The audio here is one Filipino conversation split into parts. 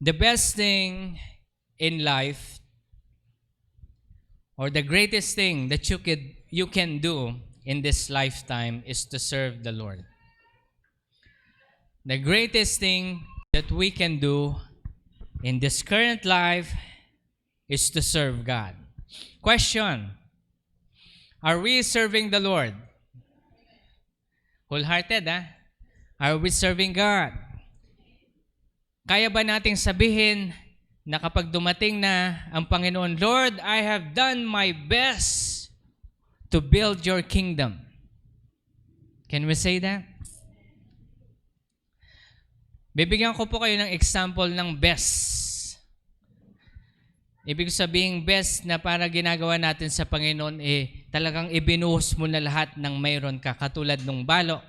The best thing in life, or the greatest thing that you can do in this lifetime, is to serve the Lord. The greatest thing that we can do in this current life is to serve God. Question: are we serving the Lord? Wholehearted, ha? Are we serving God? Kaya ba nating sabihin na kapag dumating na ang Panginoon, Lord, I have done my best to build your kingdom? Can we say that? Bibigyan ko po kayo ng example ng best. Ibig sabihin best na para ginagawa natin sa Panginoon, talagang ibinuhos mo na lahat ng mayroon ka, katulad ng balo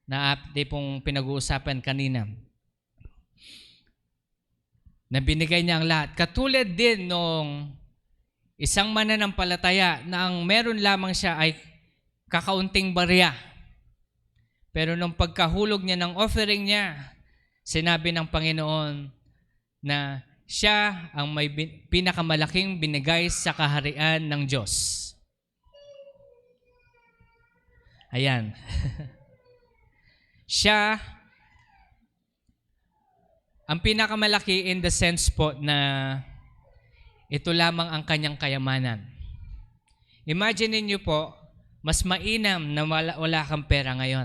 na pong pinag-uusapan kanina, na binigay niya ang lahat. Katulad din nung isang mananampalataya na ang meron lamang siya ay kakaunting barya. Pero nung pagkahulog niya ng offering niya, sinabi ng Panginoon na siya ang may pinakamalaking binigay sa kaharian ng Diyos. Ayan. Siya ang pinakamalaki in the sense po na ito lamang ang kanyang kayamanan. Imagine niyo po, mas mainam na wala kang pera ngayon.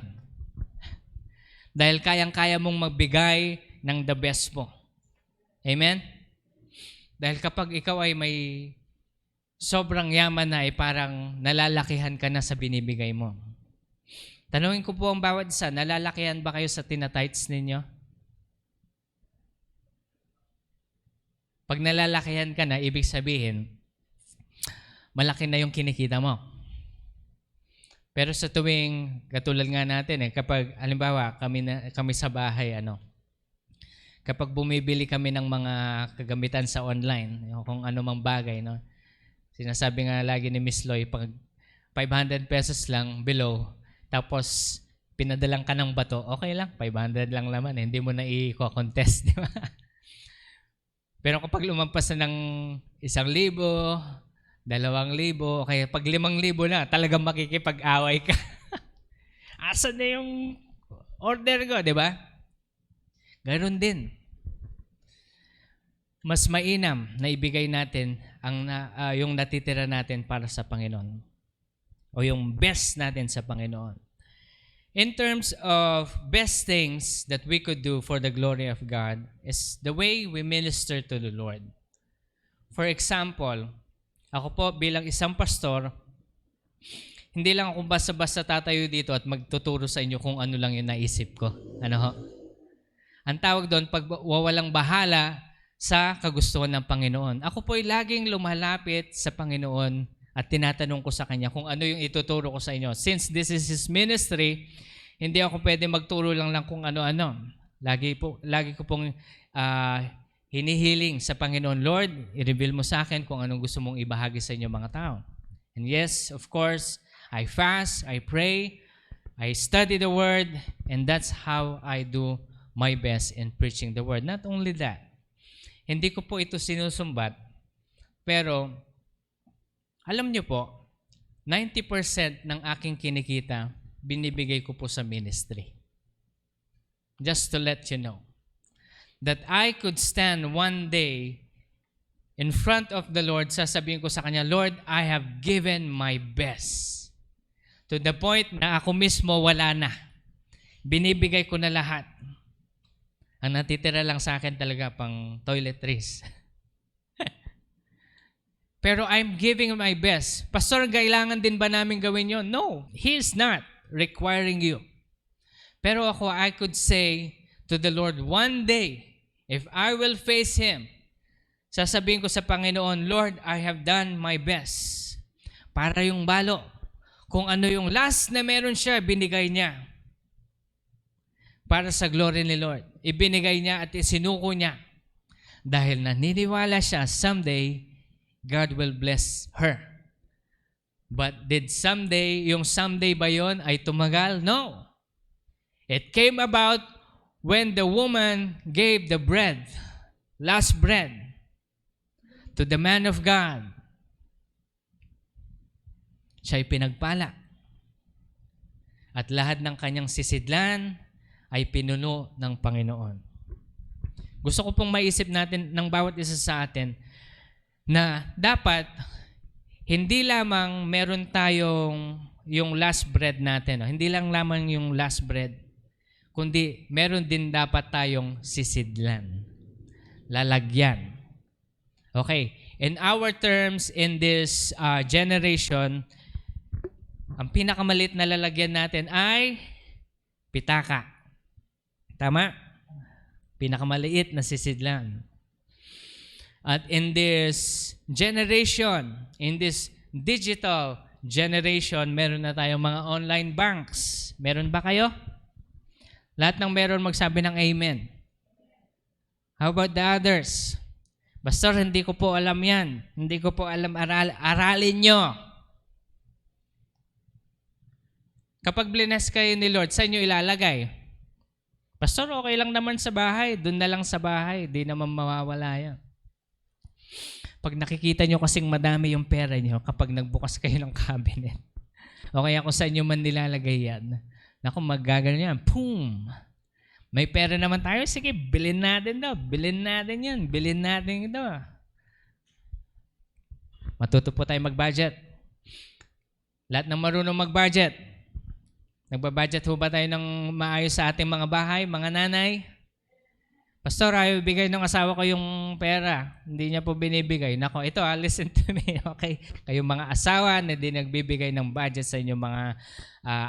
Dahil kayang-kaya mong magbigay ng the best mo. Amen? Dahil kapag ikaw ay may sobrang yaman na, parang nalalakihan ka na sa binibigay mo. Tanungin ko po ang bawat isa, nalalakihan ba kayo sa tinatites ninyo? Pag nalalakihan ka na, ibig sabihin, malaki na yung kinikita mo. Pero sa tuwing, katulad nga natin, kapag, halimbawa, kami sa bahay, kapag bumibili kami ng mga kagamitan sa online, kung ano mang bagay, sinasabi nga lagi ni Miss Loy, pag 500 pesos lang below, tapos pinadalang ka ng bato, okay lang, 500 lang naman, hindi mo na i-contest, di ba? Pero kapag lumampas na ng 1,000, 2,000, kaya pag 5,000 na, talagang makikipag-away ka. Asan na yung order ko, di ba? Ganon din. Mas mainam na ibigay natin yung natitira natin para sa Panginoon. O yung best natin sa Panginoon. In terms of best things that we could do for the glory of God is the way we minister to the Lord. For example, ako po bilang isang pastor, hindi lang ako basta-basta tatayo dito at magtuturo sa inyo kung ano lang yung naisip ko. Ano ho? Ang tawag doon, pagwawalang bahala sa kagustuhan ng Panginoon. Ako po ay laging lumalapit sa Panginoon at tinatanong ko sa Kanya kung ano yung ituturo ko sa inyo. Since this is His ministry, hindi ako pwede magturo lang kung ano-ano. Lagi ko pong hinihiling sa Panginoon, Lord, i-reveal mo sa akin kung anong gusto mong ibahagi sa inyo mga tao. And yes, of course, I fast, I pray, I study the Word, and that's how I do my best in preaching the Word. Not only that, hindi ko po ito sinusumbat, pero alam niyo po, 90% ng aking kinikita, binibigay ko po sa ministry. Just to let you know, that I could stand one day in front of the Lord, sasabihin ko sa Kanya, Lord, I have given my best. To the point na ako mismo wala na. Binibigay ko na lahat. Ang natitira lang sa akin talaga pang toiletries. Pero I'm giving my best. Pastor, kailangan din ba namin gawin yun? No, He is not requiring you. Pero ako, I could say to the Lord, one day, if I will face Him, sasabihin ko sa Panginoon, Lord, I have done my best. Para yung balo, kung ano yung last na meron siya, binigay niya. Para sa glory ni Lord. Ibinigay niya at isinuko niya. Dahil naniniwala siya, someday, God will bless her. But did someday, yung someday ba yun ay tumagal? No. It came about when the woman gave the bread last bread to the man of God, siya'y pinagpala. At lahat ng kanyang sisidlan ay pinuno ng Panginoon. Gusto ko pong maisip natin ng bawat isa sa atin na dapat hindi lamang meron tayong yung last bread natin. Hindi lang lamang yung last bread, kundi meron din dapat tayong sisidlan. Lalagyan. Okay. In our terms, in this generation, ang pinakamalit na lalagyan natin ay pitaka. Tama? Pinakamaliit na sisidlan. At in this generation, in this digital generation, meron na tayong mga online banks. Meron ba kayo? Lahat ng meron magsabi ng amen. How about the others? Pastor, hindi ko po alam yan. Hindi ko po alam, aralin nyo. Kapag bless kayo ni Lord, saan nyo ilalagay? Pastor, okay lang naman sa bahay. Doon na lang sa bahay. Di naman mawawala yan. Pag nakikita nyo kasing madami yung pera nyo, kapag nagbukas kayo ng cabinet, o kaya kung saan nyo man nilalagay yan, naku, magagano yan, boom! May pera naman tayo, sige, bilhin natin daw, bilhin natin yan, bilhin natin ito. Matuto po tayo mag-budget. Lahat ng marunong mag-budget. Nagbabudget ho ba tayo ng maayos sa ating mga bahay, mga nanay? Pastor, ayaw bigay ng asawa ko yung pera. Hindi niya po binibigay. Nako, ito listen to me, okay? Kayong mga asawa na di nagbibigay ng budget sa inyong mga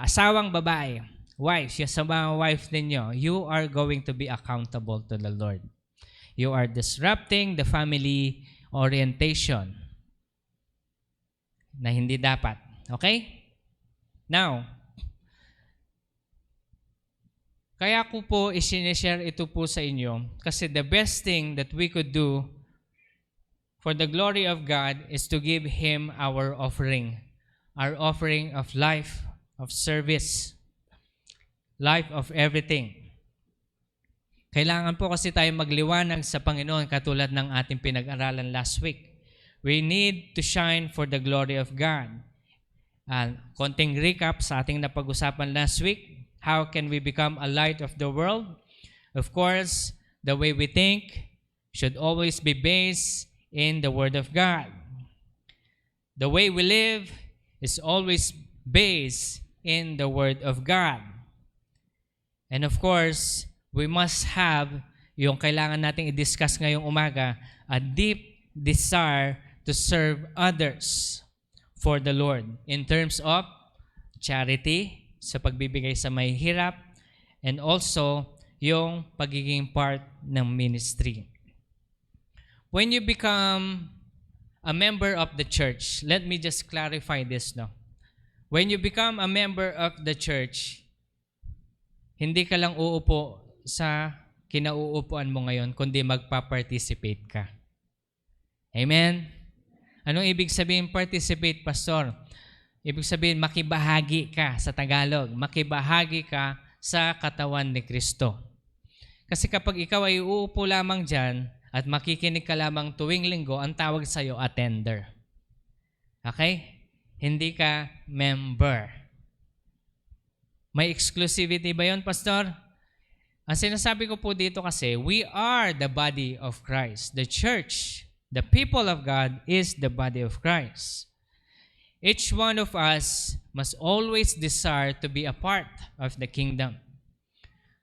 asawang babae. Wives, yung sa mga wife ninyo, you are going to be accountable to the Lord. You are disrupting the family orientation na hindi dapat. Okay? Now, kaya ko po isinishare ito po sa inyo kasi the best thing that we could do for the glory of God is to give Him our offering of life, of service, life of everything. Kailangan po kasi tayo magliwanag sa Panginoon katulad ng ating pinag-aralan last week. We need to shine for the glory of God. Konting recap sa ating napag-usapan last week. How can we become a light of the world? Of course, the way we think should always be based in the Word of God. The way we live is always based in the Word of God. And of course, we must have yung kailangan nating i-discuss ngayong umaga, a deep desire to serve others for the Lord in terms of charity, sa pagbibigay sa may hirap, and also yung pagiging part ng ministry. When you become a member of the church, let me just clarify this, no? When you become a member of the church, hindi ka lang uupo sa kinauupuan mo ngayon, kundi magpa-participate ka. Amen? Anong ibig sabihin participate, Pastor? Ibig sabihin, makibahagi ka sa Tagalog. Makibahagi ka sa katawan ni Kristo. Kasi kapag ikaw ay uupo lamang dyan at makikinig ka lamang tuwing linggo, ang tawag sa'yo, attender. Okay? Hindi ka member. May exclusivity ba yun, Pastor? Ang sinasabi ko po dito kasi, we are the body of Christ. The church, the people of God is the body of Christ. Each one of us must always desire to be a part of the kingdom.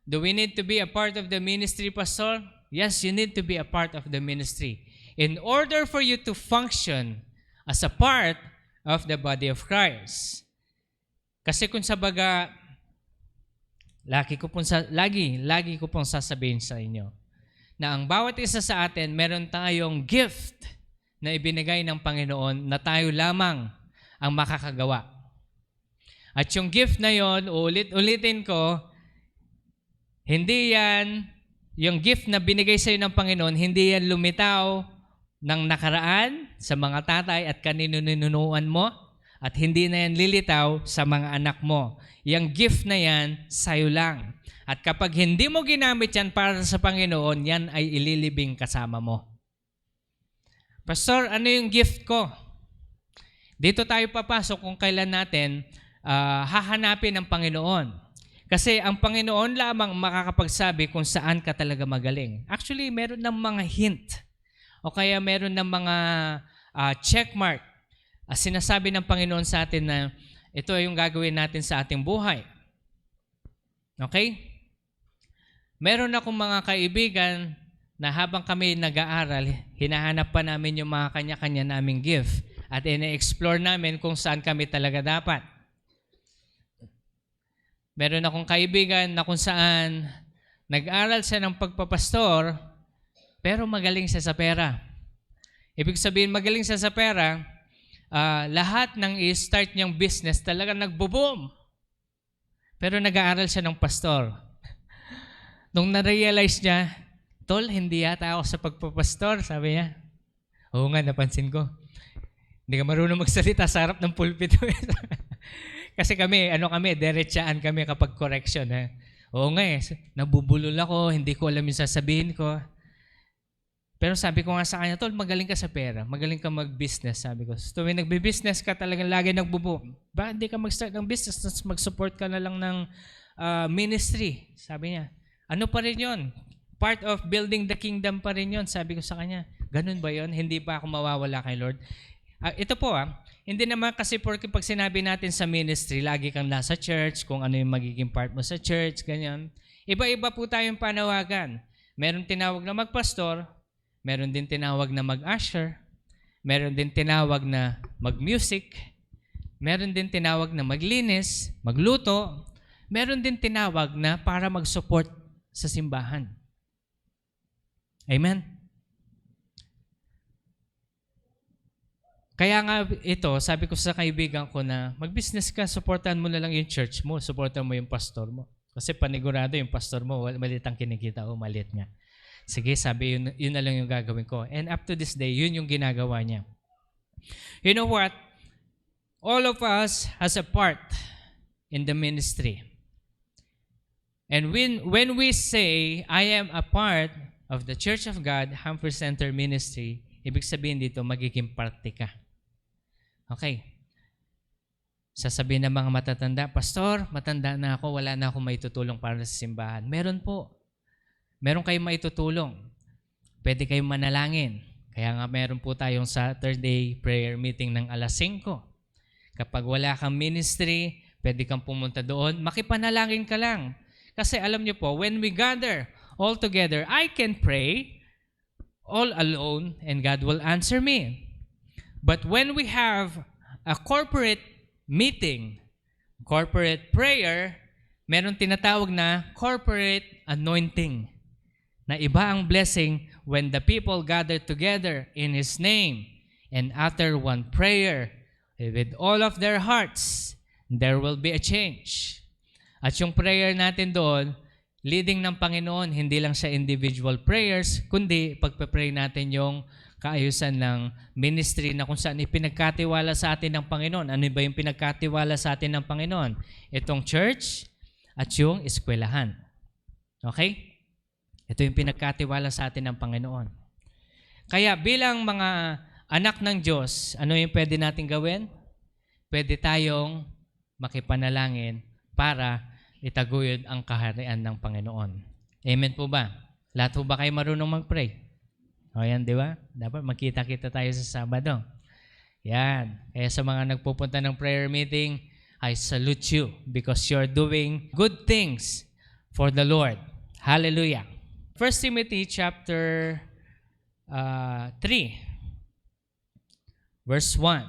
Do we need to be a part of the ministry, Pastor? Yes, you need to be a part of the ministry. In order for you to function as a part of the body of Christ. Kasi kung sa baga, lagi ko pong sasabihin sa inyo, na ang bawat isa sa atin, meron tayong gift na ibinigay ng Panginoon na tayo lamang ang makakagawa. At yung gift na yon, ulit-ulitin ko, hindi yan, yung gift na binigay sa iyo ng Panginoon, hindi yan lumitaw ng nakaraan sa mga tatay at kanino-ninunuan mo. at hindi na yan lilitaw sa mga anak mo. Yung gift na yan, sa'yo lang. At kapag hindi mo ginamit yan para sa Panginoon, yan ay ililibing kasama mo. Pastor, ano yung gift ko? Dito tayo papasok kung kailan natin hahanapin ang Panginoon. Kasi ang Panginoon lamang makakapagsabi kung saan ka talaga magaling. Actually, meron ng mga hint o kaya meron ng mga checkmark. Sinasabi ng Panginoon sa atin na ito ay yung gagawin natin sa ating buhay. Okay? Meron akong mga kaibigan na habang kami nag-aaral, hinahanap pa namin yung mga kanya-kanya naming gift at ina-explore namin kung saan kami talaga dapat. Meron akong kaibigan na kung saan nag-aral siya ng pagpapastor, pero magaling siya sa pera. Ibig sabihin, magaling siya sa pera, lahat ng i-start niyang business talaga nagbo-boom. Pero nag-aaral siya ng pastor. Nung na-realize niya, Tol, hindi yata ako sa pagpapastor, sabi niya. Oo nga, napansin ko. Hindi ka marunong magsalita sa harap ng pulpito. Kasi kami, diretsaan kami kapag correction. Oo nga nabubulol ako, hindi ko alam yung sasabihin ko. Pero sabi ko nga sa kanya, Tol, magaling ka sa pera, magaling ka mag-business, sabi ko. So, tuwing nagbe-business ka, talagang lagi nagbo-boom. Ba, hindi ka mag-start ng business, mag-support ka na lang ng ministry, sabi niya. Ano pa rin yun? Part of building the kingdom pa rin yun, sabi ko sa kanya. Ganun ba yun? Hindi pa ako mawawala kay Lord? Ito po hindi naman kasi porque pag sinabi natin sa ministry, lagi kang nasa church, kung ano yung magiging part mo sa church, ganyan. Iba-iba po tayong panawagan. Meron tinawag na magpastor, meron din tinawag na mag-usher, meron din tinawag na mag-music, meron din tinawag na maglinis, magluto, meron din tinawag na para mag-support sa simbahan. Amen? Kaya nga ito, sabi ko sa kaibigan ko na mag-business ka, supportan mo na lang yung church mo, supportan mo yung pastor mo. Kasi panigurado yung pastor mo, maliit ang kinikita o maliit nga. Sige, sabi, yun na lang yung gagawin ko. And up to this day, yun yung ginagawa niya. You know what? All of us has a part in the ministry. And when we say, I am a part of the Church of God, Humphrey Center Ministry, ibig sabihin dito, magiging parte ka. Okay. Sasabihin ng mga matatanda, Pastor, matanda na ako, wala na akong maitutulong para sa simbahan. Meron po. Meron kayong maitutulong. Pwede kayong manalangin. Kaya nga meron po tayong Saturday prayer meeting ng alas 5. Kapag wala kang ministry, pwede kang pumunta doon, makipanalangin ka lang. Kasi alam niyo po, when we gather all together, I can pray all alone and God will answer me. But when we have a corporate meeting, corporate prayer, meron tinatawag na corporate anointing. Na iba ang blessing when the people gather together in His name and utter one prayer with all of their hearts, there will be a change. At yung prayer natin doon, leading ng Panginoon, hindi lang sa individual prayers, kundi pagpe-pray natin yung kaayusan ng ministry na kung saan ipinagkatiwala sa atin ng Panginoon. Ano ba yung pinagkatiwala sa atin ng Panginoon? Itong church at yung eskwelahan. Okay? Ito yung pinagkatiwala sa atin ng Panginoon. Kaya bilang mga anak ng Diyos, ano yung pwede natin gawin? Pwede tayong makipanalangin para itaguyod ang kaharian ng Panginoon. Amen po ba? Lahat po ba kayo marunong mag-pray? O yan, di ba? Dapat magkita-kita tayo sa Sabado. Yan. Kaya sa mga nagpupunta ng prayer meeting, I salute you because you're doing good things for the Lord. Hallelujah. 1 Timothy chapter 3, verse 1.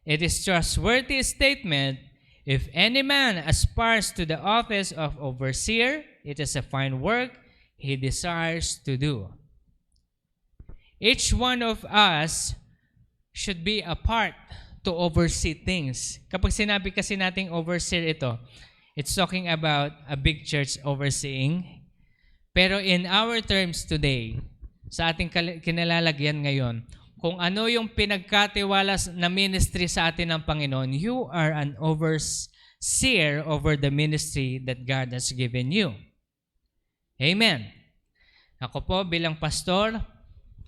It is trustworthy statement, if any man aspires to the office of overseer, it is a fine work he desires to do. Each one of us should be a part to oversee things. Kapag sinabi kasi nating overseer ito, it's talking about a big church overseeing. Pero in our terms today, sa ating kinalalagyan ngayon, kung ano yung pinagkatiwala na ministry sa atin ng Panginoon, you are an overseer over the ministry that God has given you. Amen. Ako po bilang pastor,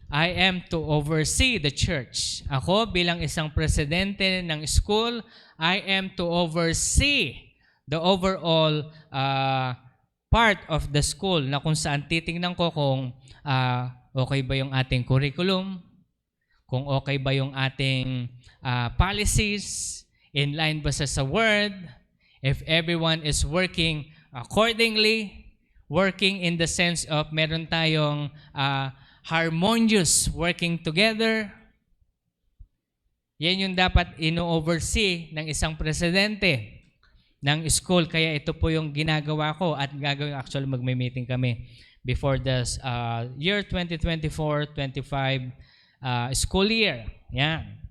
I am to oversee the church. Ako bilang isang presidente ng school, I am to oversee the overall part of the school na kung saan titingnan ko kung okay ba yung ating curriculum, kung okay ba yung ating policies, in line ba sa word, if everyone is working accordingly, working in the sense of meron tayong harmonious working together. Yan yung dapat ino-oversee ng isang presidente ng school. Kaya ito po yung ginagawa ko at gagawin. Actually, magme-meeting kami before the year 2024-25 school year. Yan.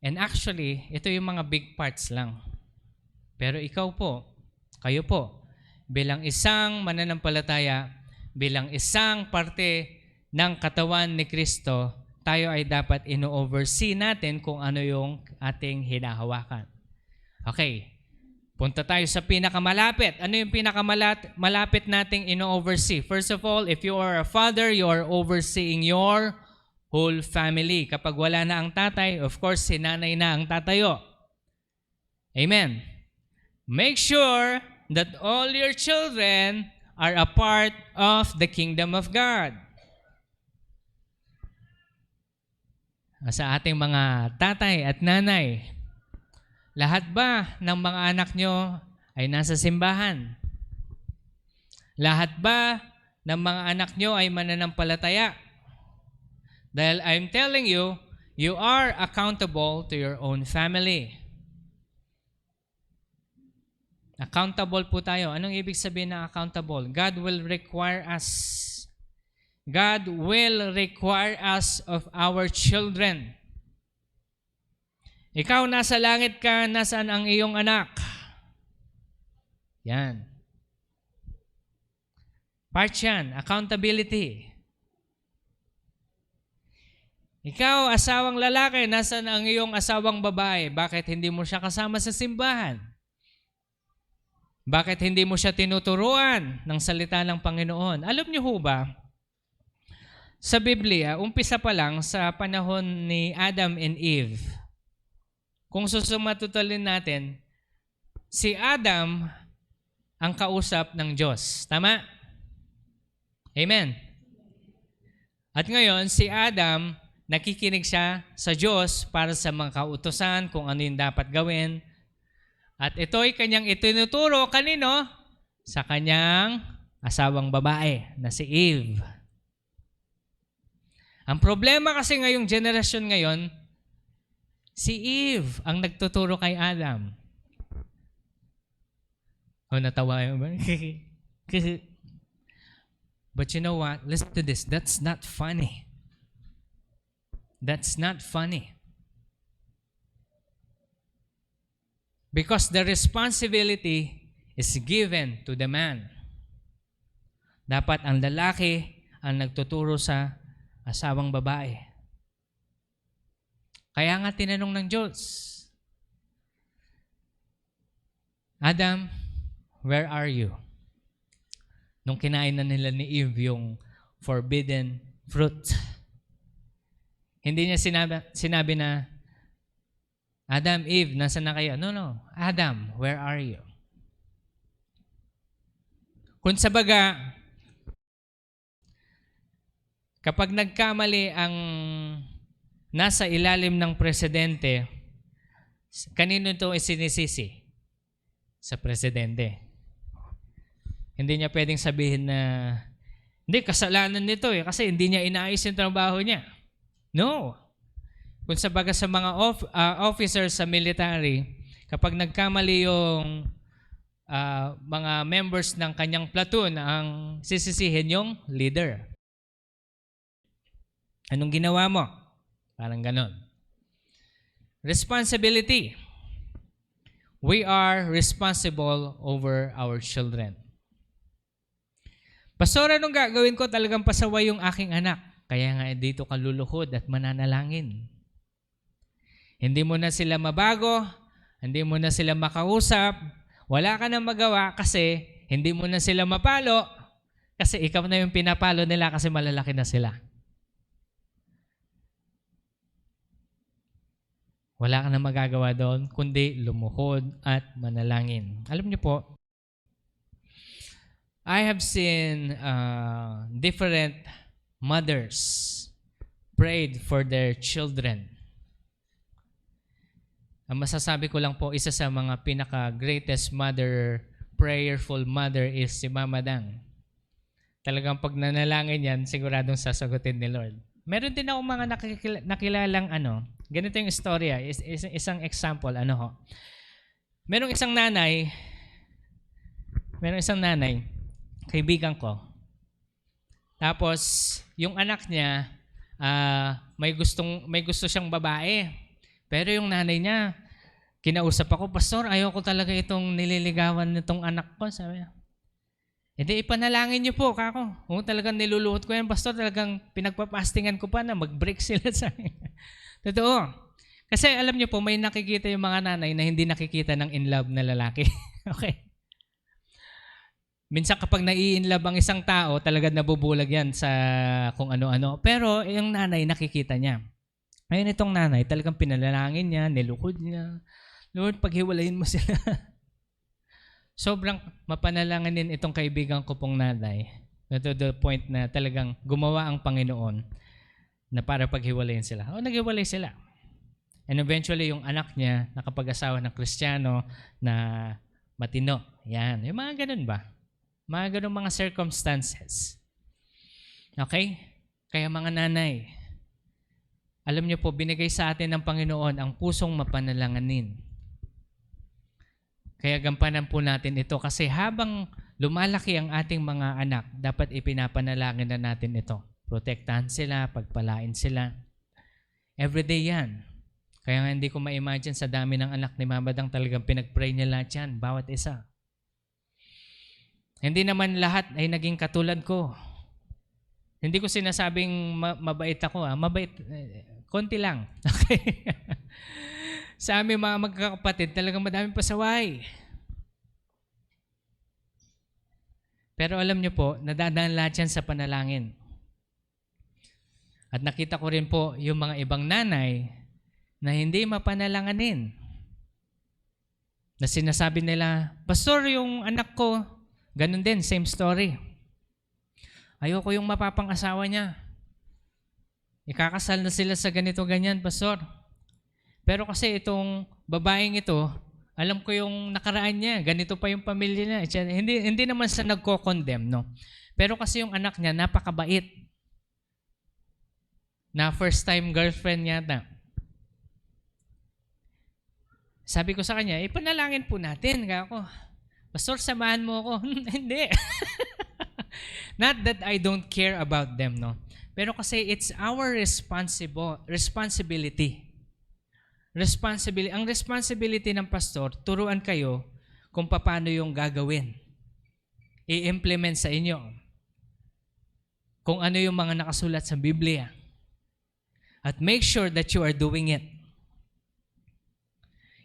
And actually, ito yung mga big parts lang. Pero ikaw po, kayo po, bilang isang mananampalataya, bilang isang parte ng katawan ni Kristo, tayo ay dapat ino-oversee natin kung ano yung ating hinahawakan. Okay, punta tayo sa pinakamalapit. Ano yung pinakamalapit nating ino-oversee? First of all, if you are a father, you are overseeing your whole family. Kapag wala na ang tatay, of course, si nanay na ang tatayo. Amen. Make sure that all your children are a part of the kingdom of God. Sa ating mga tatay at nanay, lahat ba ng mga anak nyo ay nasa simbahan? Lahat ba ng mga anak nyo ay mananampalataya? Dahil I'm telling you, you are accountable to your own family. Accountable po tayo. Anong ibig sabihin ng accountable? God will require us. God will require us of our children. Ikaw, nasa langit ka, nasaan ang iyong anak? Yan. Part yan, accountability. Ikaw, asawang lalaki, nasaan ang iyong asawang babae? Bakit hindi mo siya kasama sa simbahan? Bakit hindi mo siya tinuturuan ng salita ng Panginoon? Alam niyo ho ba, sa Biblia, umpisa pa lang sa panahon ni Adam and Eve, kung susumatutalin natin, si Adam ang kausap ng Diyos. Tama? Amen. At ngayon, si Adam, nakikinig siya sa Diyos para sa mga kautusan, kung ano yung dapat gawin. At ito'y kanyang itinuturo kanino? Sa kanyang asawang babae na si Eve. Ang problema kasi ngayong generasyon ngayon, si Eve ang nagtuturo kay Adam. Oh, natawa yun ba? But you know what? Listen to this. That's not funny. That's not funny. Because the responsibility is given to the man. Dapat ang lalaki ang nagtuturo sa asawang babae. Kaya nga tinanong ng Diyos, Adam, where are you? Nung kinain na nila ni Eve yung forbidden fruit. Hindi niya sinabi na, Adam, Eve, nasa na kayo? No. Adam, where are you? Kung sa baga, kapag nagkamali ang nasa ilalim ng presidente, kanino ito isinisisi? Sa presidente. Hindi niya pwedeng sabihin na, hindi, kasalanan nito kasi hindi niya inaayos yung trabaho niya. No. Kung sa baga sa mga officers sa military, kapag nagkamali yung mga members ng kanyang platoon, ang sisisihin yung leader. Anong ginawa mo? Parang ganon. Responsibility. We are responsible over our children. Pastor, anong gagawin ko? Talagang pasaway yung aking anak. Kaya nga dito ka luluhod at mananalangin. Hindi mo na sila mabago, hindi mo na sila makausap, wala ka nang magawa kasi hindi mo na sila mapalo kasi ikaw na yung pinapalo nila kasi malalaki na sila. Wala ka na magagawa doon, kundi lumuhod at manalangin. Alam niyo po, I have seen different mothers prayed for their children. Ang masasabi ko lang po, isa sa mga pinaka-greatest mother, prayerful mother is si Mama Dang. Talagang pag nanalangin yan, siguradong sasagutin ni Lord. Meron din ako mga nakilalang ganito yung istorya, isang example, Merong isang nanay, kaibigan ko. Tapos, yung anak niya, may gusto siyang babae. Pero yung nanay niya, kinausap ako, Pastor, ayoko talaga itong nililigawan nitong anak ko. Sabi niya, hindi, ipanalangin niyo po, kako. Kung talagang niluluhod ko yan, Pastor, talagang pinagpapastingan ko pa na mag-break sila sa akin. Totoo. Kasi alam niyo po, may nakikita yung mga nanay na hindi nakikita ng in love na lalaki. Okay. Minsan kapag nai-in love ang isang tao, talagang nabubulag yan sa kung ano-ano. Pero yung nanay, nakikita niya. Ngayon itong nanay, talagang pinalalangin niya, nilukod niya. Lord, paghiwalayin mo sila. Sobrang mapanalangin itong kaibigan ko pong nanay. To the point na talagang gumawa ang Panginoon na para paghiwalayin sila. Naghiwalay sila. And eventually, yung anak niya, nakapag-asawa ng Kristiyano na matino. Yan. Yung mga ganun ba? Mga ganun mga circumstances. Okay? Kaya mga nanay, alam niyo po, binigay sa atin ng Panginoon ang pusong mapanalanganin. Kaya gampanan po natin ito kasi habang lumalaki ang ating mga anak, dapat ipinapanalangin na natin ito. Protektahan sila, pagpalain sila. Everyday yan. Kaya nga hindi ko ma-imagine sa dami ng anak ni Mama Dang talagang pinag-pray niya lahat yan, bawat isa. Hindi naman lahat ay naging katulad ko. Hindi ko sinasabing mabait ako. Mabait, konti lang. Okay? Sa aming mga magkakapatid, talagang madaming pasaway. Pero alam niyo po, nadadaan lahat yan sa panalangin. At nakita ko rin po yung mga ibang nanay na hindi mapanalanganin. Na sinasabi nila, Pastor, yung anak ko, ganun din, same story. Ayoko yung mapapang-asawa niya. Ikakasal na sila sa ganito-ganyan, Pastor. Pero kasi itong babaeng ito, alam ko yung nakaraan niya, ganito pa yung pamilya niya. Hindi naman siya nagko-condemn, no? Pero kasi yung anak niya, napakabait. Na first time girlfriend yata. Sabi ko sa kanya, ipanalangin po natin. Kaya ako, Pastor, samahan mo ako. Hindi. Not that I don't care about them, no? Pero kasi it's our responsibility. Ang responsibility ng pastor, turuan kayo kung paano yung gagawin. I-implement sa inyo. Kung ano yung mga nakasulat sa Biblia. At make sure that you are doing it.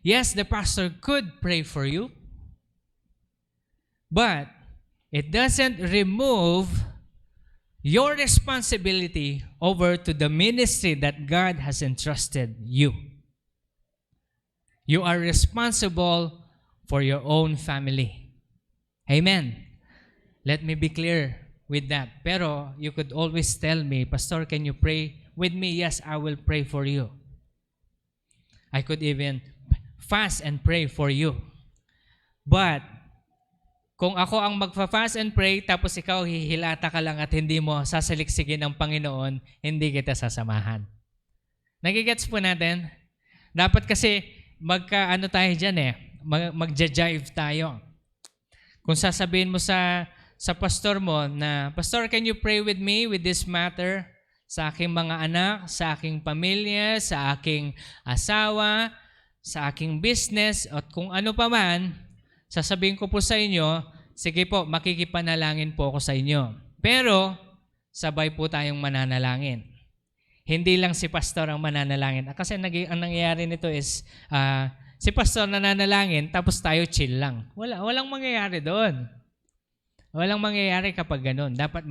Yes, the pastor could pray for you. But it doesn't remove your responsibility over to the ministry that God has entrusted you. You are responsible for your own family. Amen. Let me be clear with that. Pero you could always tell me, Pastor, can you pray with me? Yes, I will pray for you. I could even fast and pray for you. But kung ako ang magfa-fast and pray, tapos ikaw hihilata ka lang at hindi mo sasaliksikin ng Panginoon, hindi kita sasamahan. Nagigets po natin? Dapat kasi tayo dyan magja-jive tayo. Kung sasabihin mo sa pastor mo na, Pastor, can you pray with me with this matter? Sa aking mga anak, sa aking pamilya, sa aking asawa, sa aking business, at kung ano pa man, sasabihin ko po sa inyo, sige po, makikipanalangin po ako sa inyo. Pero, sabay po tayong mananalangin. Hindi lang si pastor ang mananalangin. Kasi ang nangyayari nito is, si pastor nananalangin, tapos tayo chill lang. Walang mangyayari doon. Walang mangyayari kapag ganun. Dapat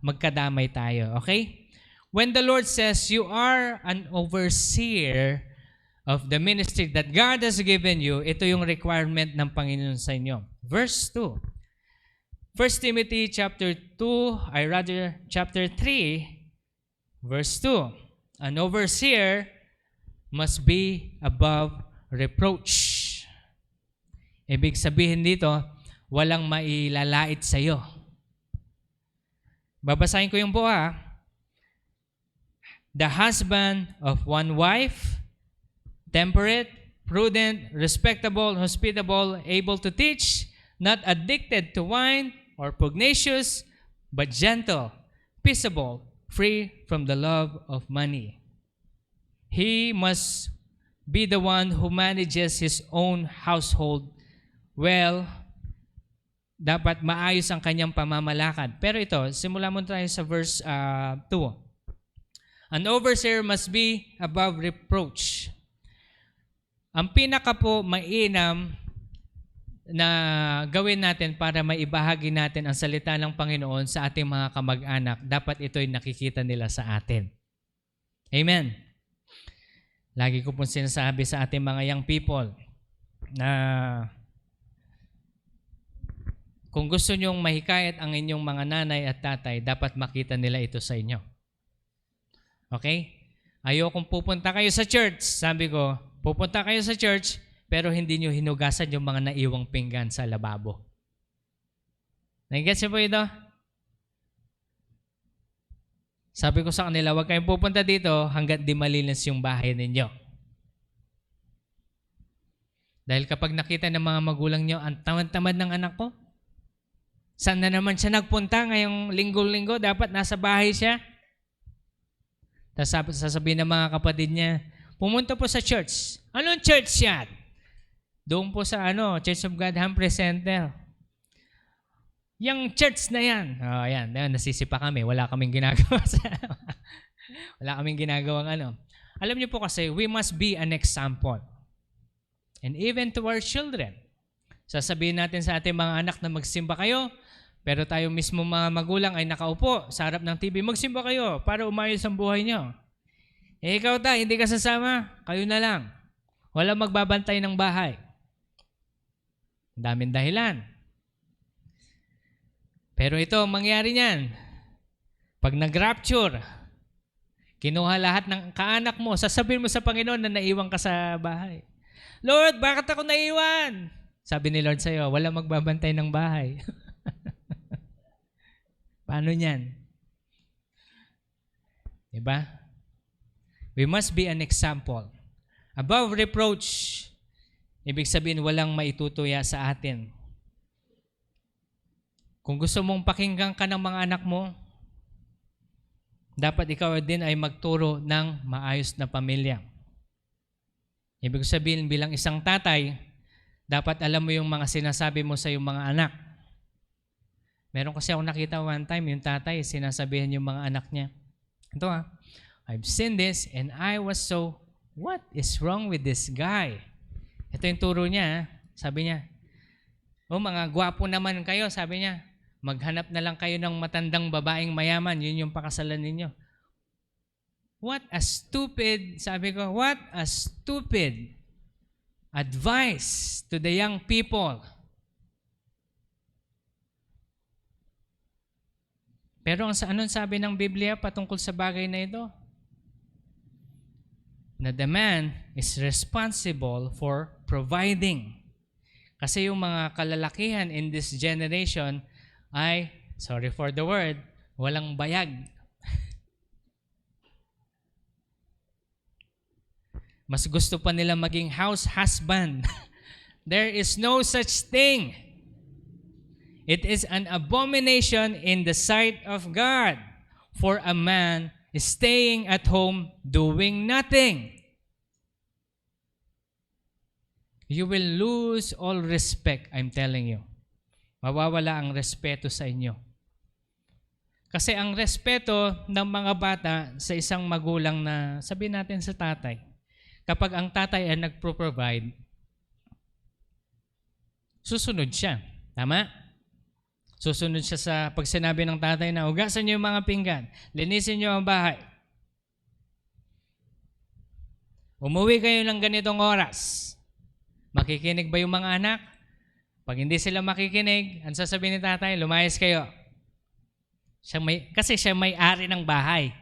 magkadamay tayo. Okay? When the Lord says, you are an overseer of the ministry that God has given you, ito yung requirement ng Panginoon sa inyo. Verse 2. 1 Timothy chapter 3, verse 2. An overseer must be above reproach. Ibig sabihin dito, walang mailalait sa iyo. Babasahin ko yung buo ha. The husband of one wife, temperate, prudent, respectable, hospitable, able to teach, not addicted to wine or pugnacious, but gentle, peaceable, free from the love of money. He must be the one who manages his own household well. Dapat maayos ang kanyang pamamalakad. Pero ito, simula mo tayo sa verse 2. An overseer must be above reproach. Ang pinaka po mainam na gawin natin para maibahagi natin ang salita ng Panginoon sa ating mga kamag-anak, dapat ito'y nakikita nila sa atin. Amen. Lagi ko pong sinasabi sa ating mga young people na kung gusto nyong mahikayat ang inyong mga nanay at tatay, dapat makita nila ito sa inyo. Okay? Ayokong pupunta kayo sa church. Sabi ko, pupunta kayo sa church, pero hindi nyo hinugasan yung mga naiwang pinggan sa lababo. Nagigets niyo po ito? Sabi ko sa kanila, huwag kayong pupunta dito hanggat di malinis yung bahay ninyo. Dahil kapag nakita ng mga magulang nyo, ang tamad-tamad ng anak ko, saan na naman siya nagpunta ngayong linggo-linggo? Dapat nasa bahay siya. Tapos sasabihin ng mga kapatid niya, pumunta po sa church. Anong church yan? Doon po sa Church of God Humphrey Center. Yung church na yan. Yan, nasisipa kami. Wala kaming ginagawa. Wala kaming ginagawang Alam niyo po kasi, we must be an example. And even to our children. Sasabihin natin sa ating mga anak na magsimba kayo, pero tayo mismo mga magulang ay nakaupo sa harap ng TV. Magsimba kayo para umayos ang buhay niyo. Ikaw hindi ka sasama, kayo na lang. Walang magbabantay ng bahay. Daming dahilan. Pero ito, ang mangyari niyan, pag nag-rapture, kinuha lahat ng kaanak mo, sasabihin mo sa Panginoon na naiwan ka sa bahay. Lord, bakit ako naiwan? Sabi ni Lord sa'yo, walang magbabantay ng bahay. Paano niyan? Diba? We must be an example. Above reproach, ibig sabihin walang maitutuya sa atin. Kung gusto mong pakinggan ka ng mga anak mo, dapat ikaw din ay magturo ng maayos na pamilya. Ibig sabihin bilang isang tatay, dapat alam mo yung mga sinasabi mo sa iyong mga anak. Meron kasi ako nakita one time, yung tatay, sinasabihan yung mga anak niya. Ito I've seen this and I was so, what is wrong with this guy? Ito yung turo niya. Sabi niya, mga gwapo naman kayo, sabi niya. Maghanap na lang kayo ng matandang babaeng mayaman, yun yung pakasalan ninyo. What a stupid, sabi ko, what a stupid advice to the young people. Pero anong sabi ng Biblia patungkol sa bagay na ito? Na the man is responsible for providing. Kasi yung mga kalalakihan in this generation ay, sorry for the word, walang bayag. Mas gusto pa nila maging house husband. There is no such thing. It is an abomination in the sight of God for a man staying at home doing nothing. You will lose all respect, I'm telling you. Mawawala ang respeto sa inyo. Kasi ang respeto ng mga bata sa isang magulang na, sabihin natin sa tatay, kapag ang tatay ay nagpro-provide, susunod siya. Tama? Susunod siya sa pag sinabi ng tatay na, hugasan niyo yung mga pinggan, linisin niyo ang bahay. Umuwi kayo ng ganitong oras. Makikinig ba yung mga anak? Pag hindi sila makikinig, ang sasabihin ni tatay, lumayas kayo. Kasi siya may-ari ng bahay.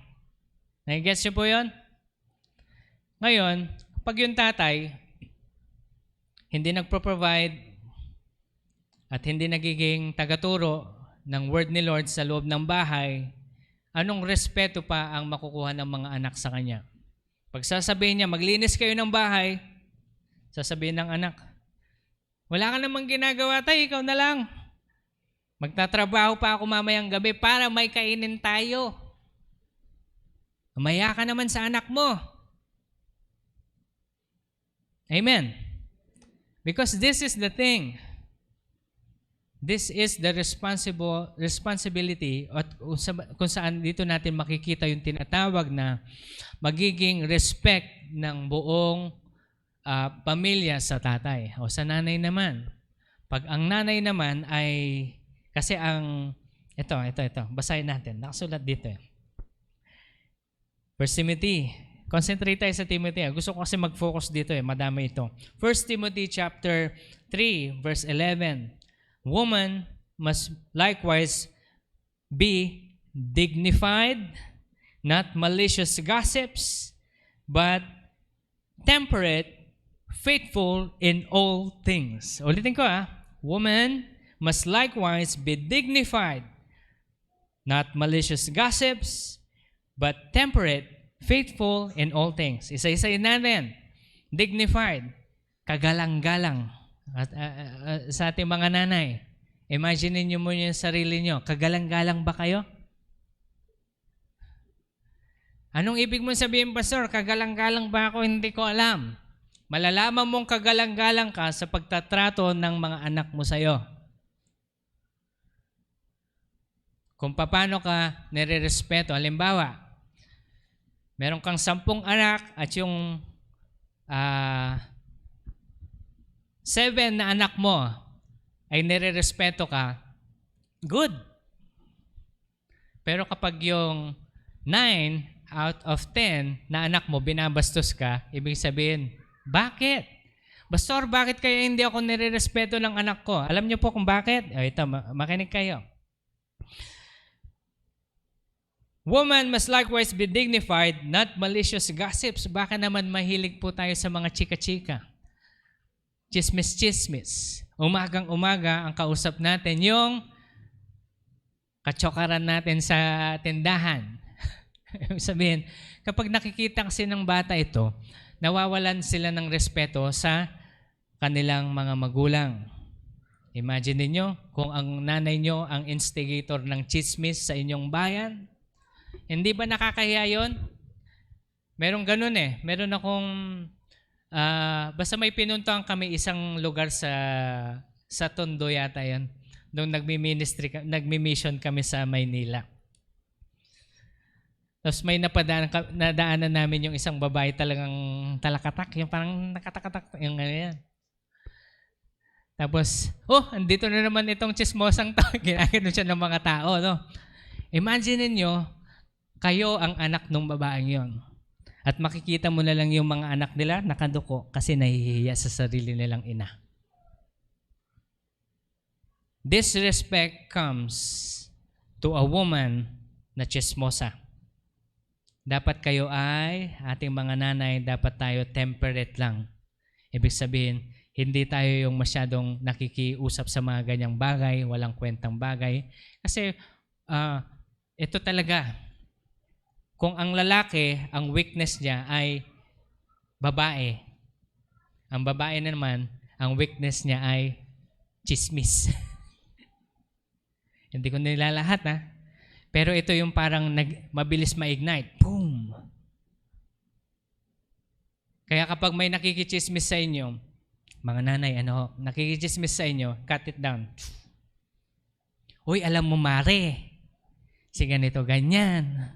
Nagigets niyo po yun? Ngayon, pag yung tatay, hindi nagpro-provide at hindi nagiging tagaturo ng word ni Lord sa loob ng bahay, anong respeto pa ang makukuha ng mga anak sa kanya? Pag sasabihin niya, maglinis kayo ng bahay, sasabihin ng anak, wala ka namang ginagawa, tay, ikaw na lang. Magtatrabaho pa ako mamayang gabi para may kainin tayo. Umaya ka naman sa anak mo. Amen. Because this is the thing. This is the responsibility at kung saan dito natin makikita yung tinatawag na magiging respect ng buong pamilya sa tatay o sa nanay naman. Pag ang nanay naman ay, kasi ito, basahin natin. Nakasulat dito. 1 Timothy. Concentrate tayo sa Timothy. Gusto ko kasi mag-focus dito madami ito. 1 Timothy chapter 3, verse 11. Woman must likewise be dignified, not malicious gossips, but temperate, faithful in all things. Ulitin ko Woman must likewise be dignified, not malicious gossips, but temperate, faithful in all things. Isa-isayin natin. Dignified, kagalang-galang. At sa ating mga nanay, imagine niyo mo yung sarili niyo. Kagalang-galang ba kayo? Anong ibig mong sabihin, Pastor? Kagalang-galang ba ako? Hindi ko alam. Malalaman mong kagalang-galang ka sa pagtatrato ng mga anak mo sa'yo. Kung paano ka nire-respeto. Halimbawa, meron kang 10 anak at yung 7 na anak mo ay nire-respeto ka, good. Pero kapag yung 9 out of 10 na anak mo binabastos ka, ibig sabihin, bakit? Pastor, bakit kaya hindi ako nire-respeto ng anak ko? Alam niyo po kung bakit? Ito, makinig kayo. Woman must likewise be dignified, not malicious gossips. Baka naman mahilig po tayo sa mga chika-chika. Chismis-chismis. Umagang-umaga, ang kausap natin yung katsokaran natin sa tindahan. Sabihin, kapag nakikita kasi ng bata ito, nawawalan sila ng respeto sa kanilang mga magulang. Imagine niyo kung ang nanay nyo ang instigator ng chismis sa inyong bayan. Hindi ba nakakahiya yun? Merong ganun Meron akong basta may pinuntahan kami isang lugar sa Tondo yata yan. Nung nagmi-mission kami sa Maynila. Tapos may nadaanan namin yung isang babae talagang talakatak. Yung parang nakatakatak. Yung yan. Tapos, andito na naman itong chismosang to. Ginagano siya ng mga tao. No? Imagine niyo kayo ang anak ng babaeng yon. At makikita mo na lang yung mga anak nila nakaduko kasi nahihiya sa sarili nilang ina. Disrespect comes to a woman na chismosa. Dapat kayo ay, ating mga nanay, dapat tayo temperate lang. Ibig sabihin, hindi tayo yung masyadong nakikiusap sa mga ganyang bagay, walang kwentang bagay. Kasi ito talaga, kung ang lalaki, ang weakness niya ay babae. Ang babae naman, ang weakness niya ay chismis. Hindi ko nilalahat Pero ito yung parang mabilis ma-ignite. Boom! Kaya kapag may nakikichismis sa inyo, mga nanay, nakikichismis sa inyo, cut it down. Uy, alam mo, Mare, si ganito, ganyan.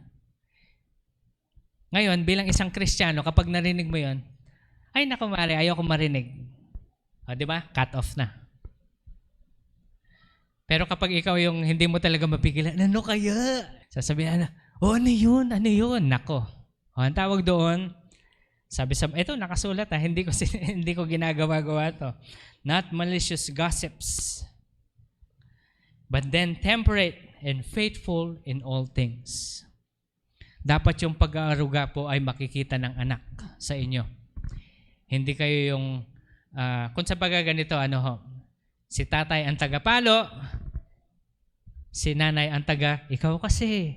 Ngayon, bilang isang Kristiyano, kapag narinig mo yon, ay naku mare, ayoko marinig. O, di ba? Cut off na. Pero kapag ikaw yung hindi mo talaga mapigilan, ano kaya? Sasabihin na, ano yun? Ano yun? Nako. O, ang tawag doon, ito nakasulat hindi ko ginagawa-gawa to. Not malicious gossips, but then temperate and faithful in all things. Dapat yung pag-aaruga po ay makikita ng anak sa inyo. Hindi kayo yung, kung sa ganito, si tatay ang tagapalo, si nanay ang ikaw kasi,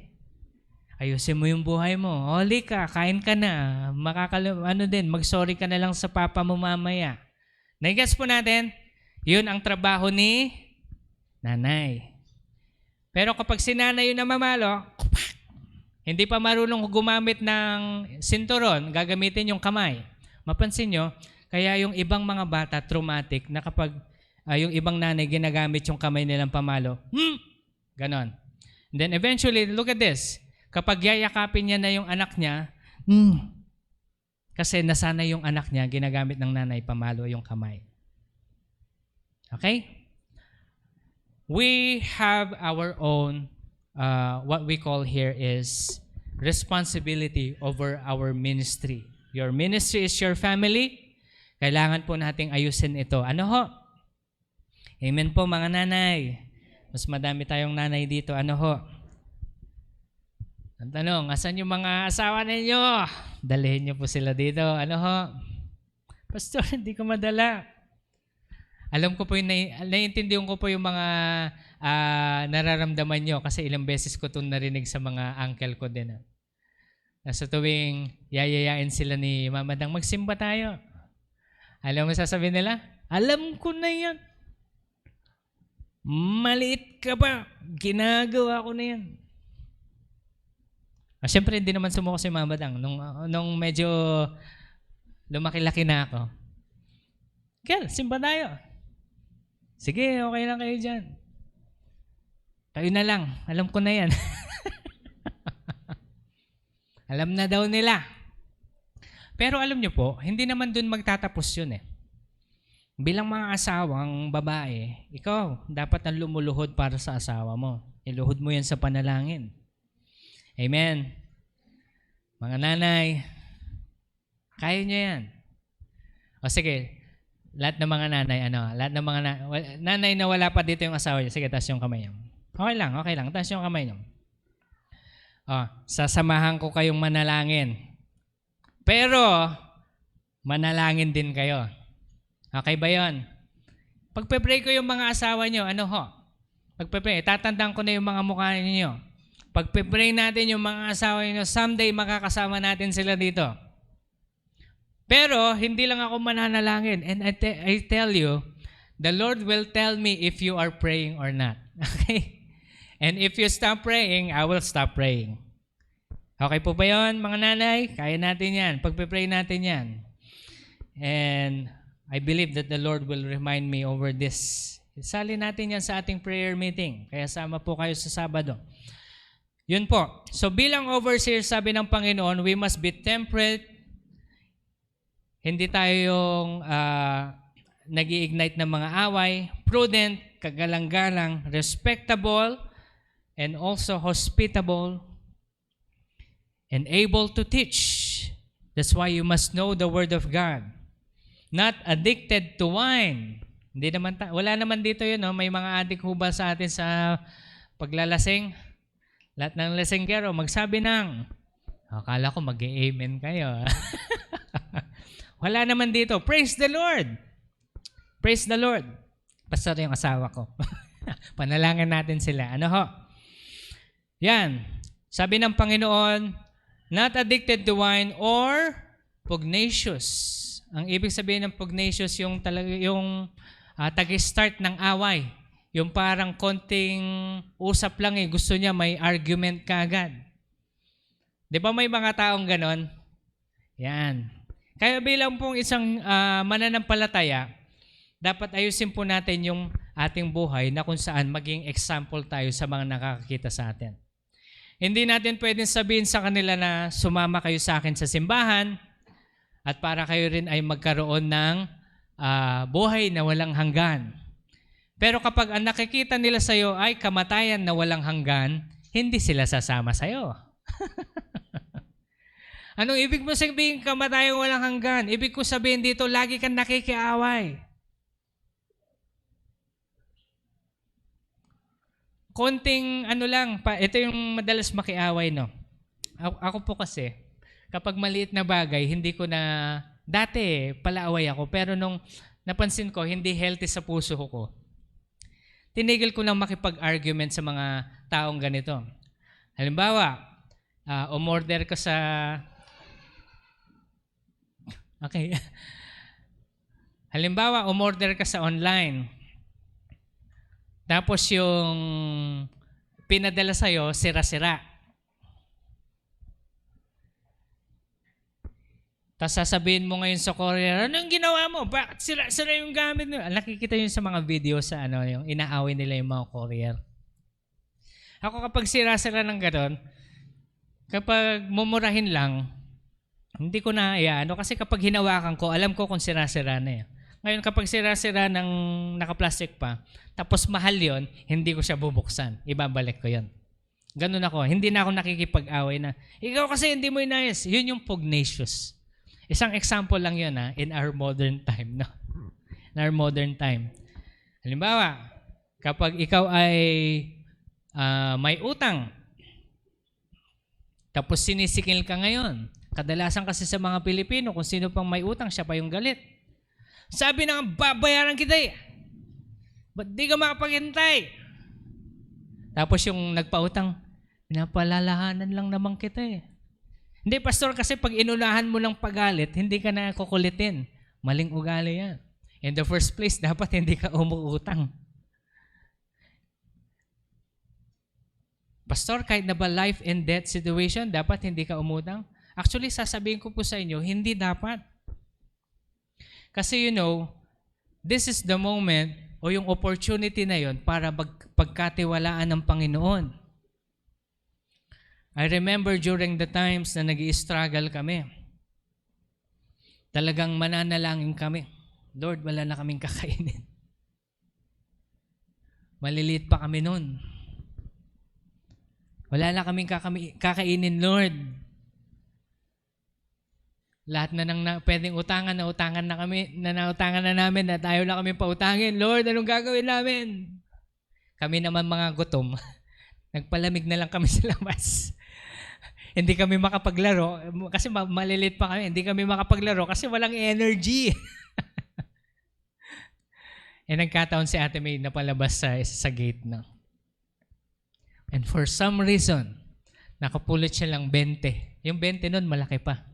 ayusin mo yung buhay mo. Oli ka, kain ka na. Mag-sorry ka na lang sa papa mo mamaya. Naigas po natin, yun ang trabaho ni nanay. Pero kapag si nanay yung namamalo, hindi pa marunong gumamit ng sinturon, gagamitin yung kamay. Mapansin nyo, kaya yung ibang mga bata traumatic na kapag yung ibang nanay ginagamit yung kamay nilang pamalo, ganon. And then eventually, look at this. Kapag yayakapin niya na yung anak niya, kasi nasanay yung anak niya, ginagamit ng nanay pamalo yung kamay. Okay? We have our own, what we call here is responsibility over our ministry. Your ministry is your family. Kailangan po nating ayusin ito. Ano ho? Amen po mga nanay. Mas madami tayong nanay dito. Ano ho? Ang tanong, asan yung mga asawa ninyo? Dalhin niyo po sila dito. Ano ho? Pastor, hindi ko madala. Alam ko po naiintindihan ko po yung mga nararamdaman nyo kasi ilang beses ko itong narinig sa mga uncle ko din. Sa tuwing yayayain sila ni Mama Dang, magsimba tayo. Alam mo sasabihin nila? Alam ko na yan. Maliit ka ba? Ginagawa ko na yan. Siyempre, hindi naman sumuko si Mama Dang. Nung medyo lumaki-laki na ako. Kel, simba tayo. Sige, okay lang kayo dyan. Tayo na lang. Alam ko na yan. Alam na daw nila. Pero alam nyo po, hindi naman dun magtatapos yun eh. Bilang mga asawang babae, ikaw, dapat ang lumuluhod para sa asawa mo. Iluhod mo yan sa panalangin. Amen. Mga nanay, kaya nyo yan. O sige, lahat ng mga nanay, lahat ng mga nanay na wala pa dito yung asawa niya, sige, taas yung kamay niyo. Okay lang, taas yung kamay niyo. Sasamahan ko kayong manalangin. Pero, manalangin din kayo. Okay ba yun? Pagpe-pray ko yung mga asawa nyo, Pagpe-pray, tatandaan ko na yung mga mukha ninyo. Pagpe-pray natin yung mga asawa nyo, someday makakasama natin sila dito. Pero, hindi lang ako mananalangin. And I tell you, the Lord will tell me if you are praying or not. Okay? And if you stop praying, I will stop praying. Okay po ba yun, mga nanay? Kaya natin yan. Pagpe-pray natin yan. And I believe that the Lord will remind me over this. Isali natin yan sa ating prayer meeting. Kaya sama po kayo sa Sabado. Yun po. So bilang overseer, sabi ng Panginoon, we must be temperate. Hindi tayo yung nag-i-ignite ng mga away. Prudent, kagalang-galang, respectable, and also hospitable, and able to teach. That's why you must know the Word of God. Not addicted to wine. Wala naman dito yun, may mga addict ho ba sa atin sa paglalasing? Lahat ng lasinggero, magsabi ng, akala ko mag-amen kayo. Wala naman dito. Praise the Lord. Praise the Lord. Pastor yung asawa ko. Panalangin natin sila. Ano ho? Yan. Sabi ng Panginoon, not addicted to wine or pugnacious. Ang ibig sabihin ng pugnacious, yung tag-start ng away. Yung parang konting usap lang gusto niya may argument kaagad. Di ba may mga taong ganon? Yan. Kaya bilang pong isang mananampalataya, dapat ayusin po natin yung ating buhay na kung saan maging example tayo sa mga nakakakita sa atin. Hindi natin pwedeng sabihin sa kanila na sumama kayo sa akin sa simbahan at para kayo rin ay magkaroon ng buhay na walang hanggan. Pero kapag ang nakikita nila sa iyo ay kamatayan na walang hanggan, hindi sila sasama sa iyo. Anong ibig mo sabihin kamatayan walang hanggan? Ibig ko sabihin dito, lagi kang nakikiaway. Konting ito yung madalas makiaway, no? Ako po kasi, kapag maliit na bagay, hindi ko na, dati palaaway ako, pero nung napansin ko, hindi healthy sa puso ko, tinigil ko nang makipag-argument sa mga taong ganito. Halimbawa, umorder ka sa, okay, halimbawa, umorder ka sa online, tapos yung pinadala sa'yo, sira-sira. Tapos sasabihin mo ngayon sa courier, anong ginawa mo? Bakit sira-sira yung gamit mo? Nakikita yun sa mga video sa yung inaaway nila yung mga courier. Ako kapag sira-sira ng gano'n, kapag mumurahin lang, hindi ko na kasi kapag hinawakan ko, alam ko kung sira-sira na yan. Ngayon kapag sira-sira ng naka-plastic pa, tapos mahal yon, hindi ko siya bubuksan. Ibabalik ko yon. Ganun ako. Hindi na ako nakikipag-away na, ikaw kasi hindi mo inayos. Yun yung pugnacious. Isang example lang yun in our modern time. No? In our modern time. Halimbawa, kapag ikaw ay may utang, tapos sinisikil ka ngayon, kadalasan kasi sa mga Pilipino, kung sino pang may utang, siya pa yung galit. Sabi na babayaran kita eh. Ba't di ka makapaghintay? Tapos yung nagpautang, pinapalalahanan lang naman kita eh. Hindi, pastor, kasi pag inunahan mo ng pagalit, hindi ka na kukulitin. Maling ugali yan. In the first place, dapat hindi ka umuutang. Pastor, kahit na ba life and death situation, dapat hindi ka umutang? Actually, sasabihin ko po sa inyo, hindi dapat. Kasi this is the moment o yung opportunity na yon para pagkatiwalaan ng Panginoon. I remember during the times na nag-i-struggle kami. Talagang mananalangin kami. Lord, wala na kaming kakainin. Maliliit pa kami noon. Wala na kaming kakainin, Lord. Lahat na nang pwedeng utangan na kami, nautangan na namin at ayaw na kami pautangin. Lord, anong gagawin namin? Kami naman mga gutom. Nagpalamig na lang kami sa labas. Hindi kami makapaglaro kasi malilit pa kami. Hindi kami makapaglaro kasi walang energy. Nagkataon si Ate May napalabas sa gate na. And for some reason, nakapulot siya lang 20. Yung 20 nun malaki pa.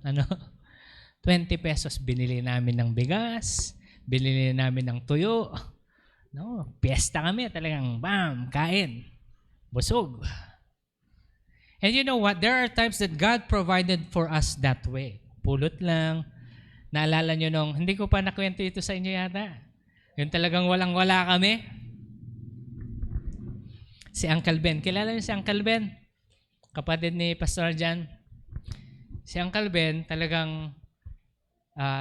20 pesos binili namin ng bigas, binili namin ng tuyo. Piyesta kami, talagang bam, kain. Busog. And you know what? There are times that God provided for us that way. Pulot lang. Naalala nyo hindi ko pa nakwento ito sa inyo yata. Yung talagang walang-wala kami. Si Uncle Ben. Kilala niyo si Uncle Ben? Kapatid ni Pastor Jan. Si Uncle Ben talagang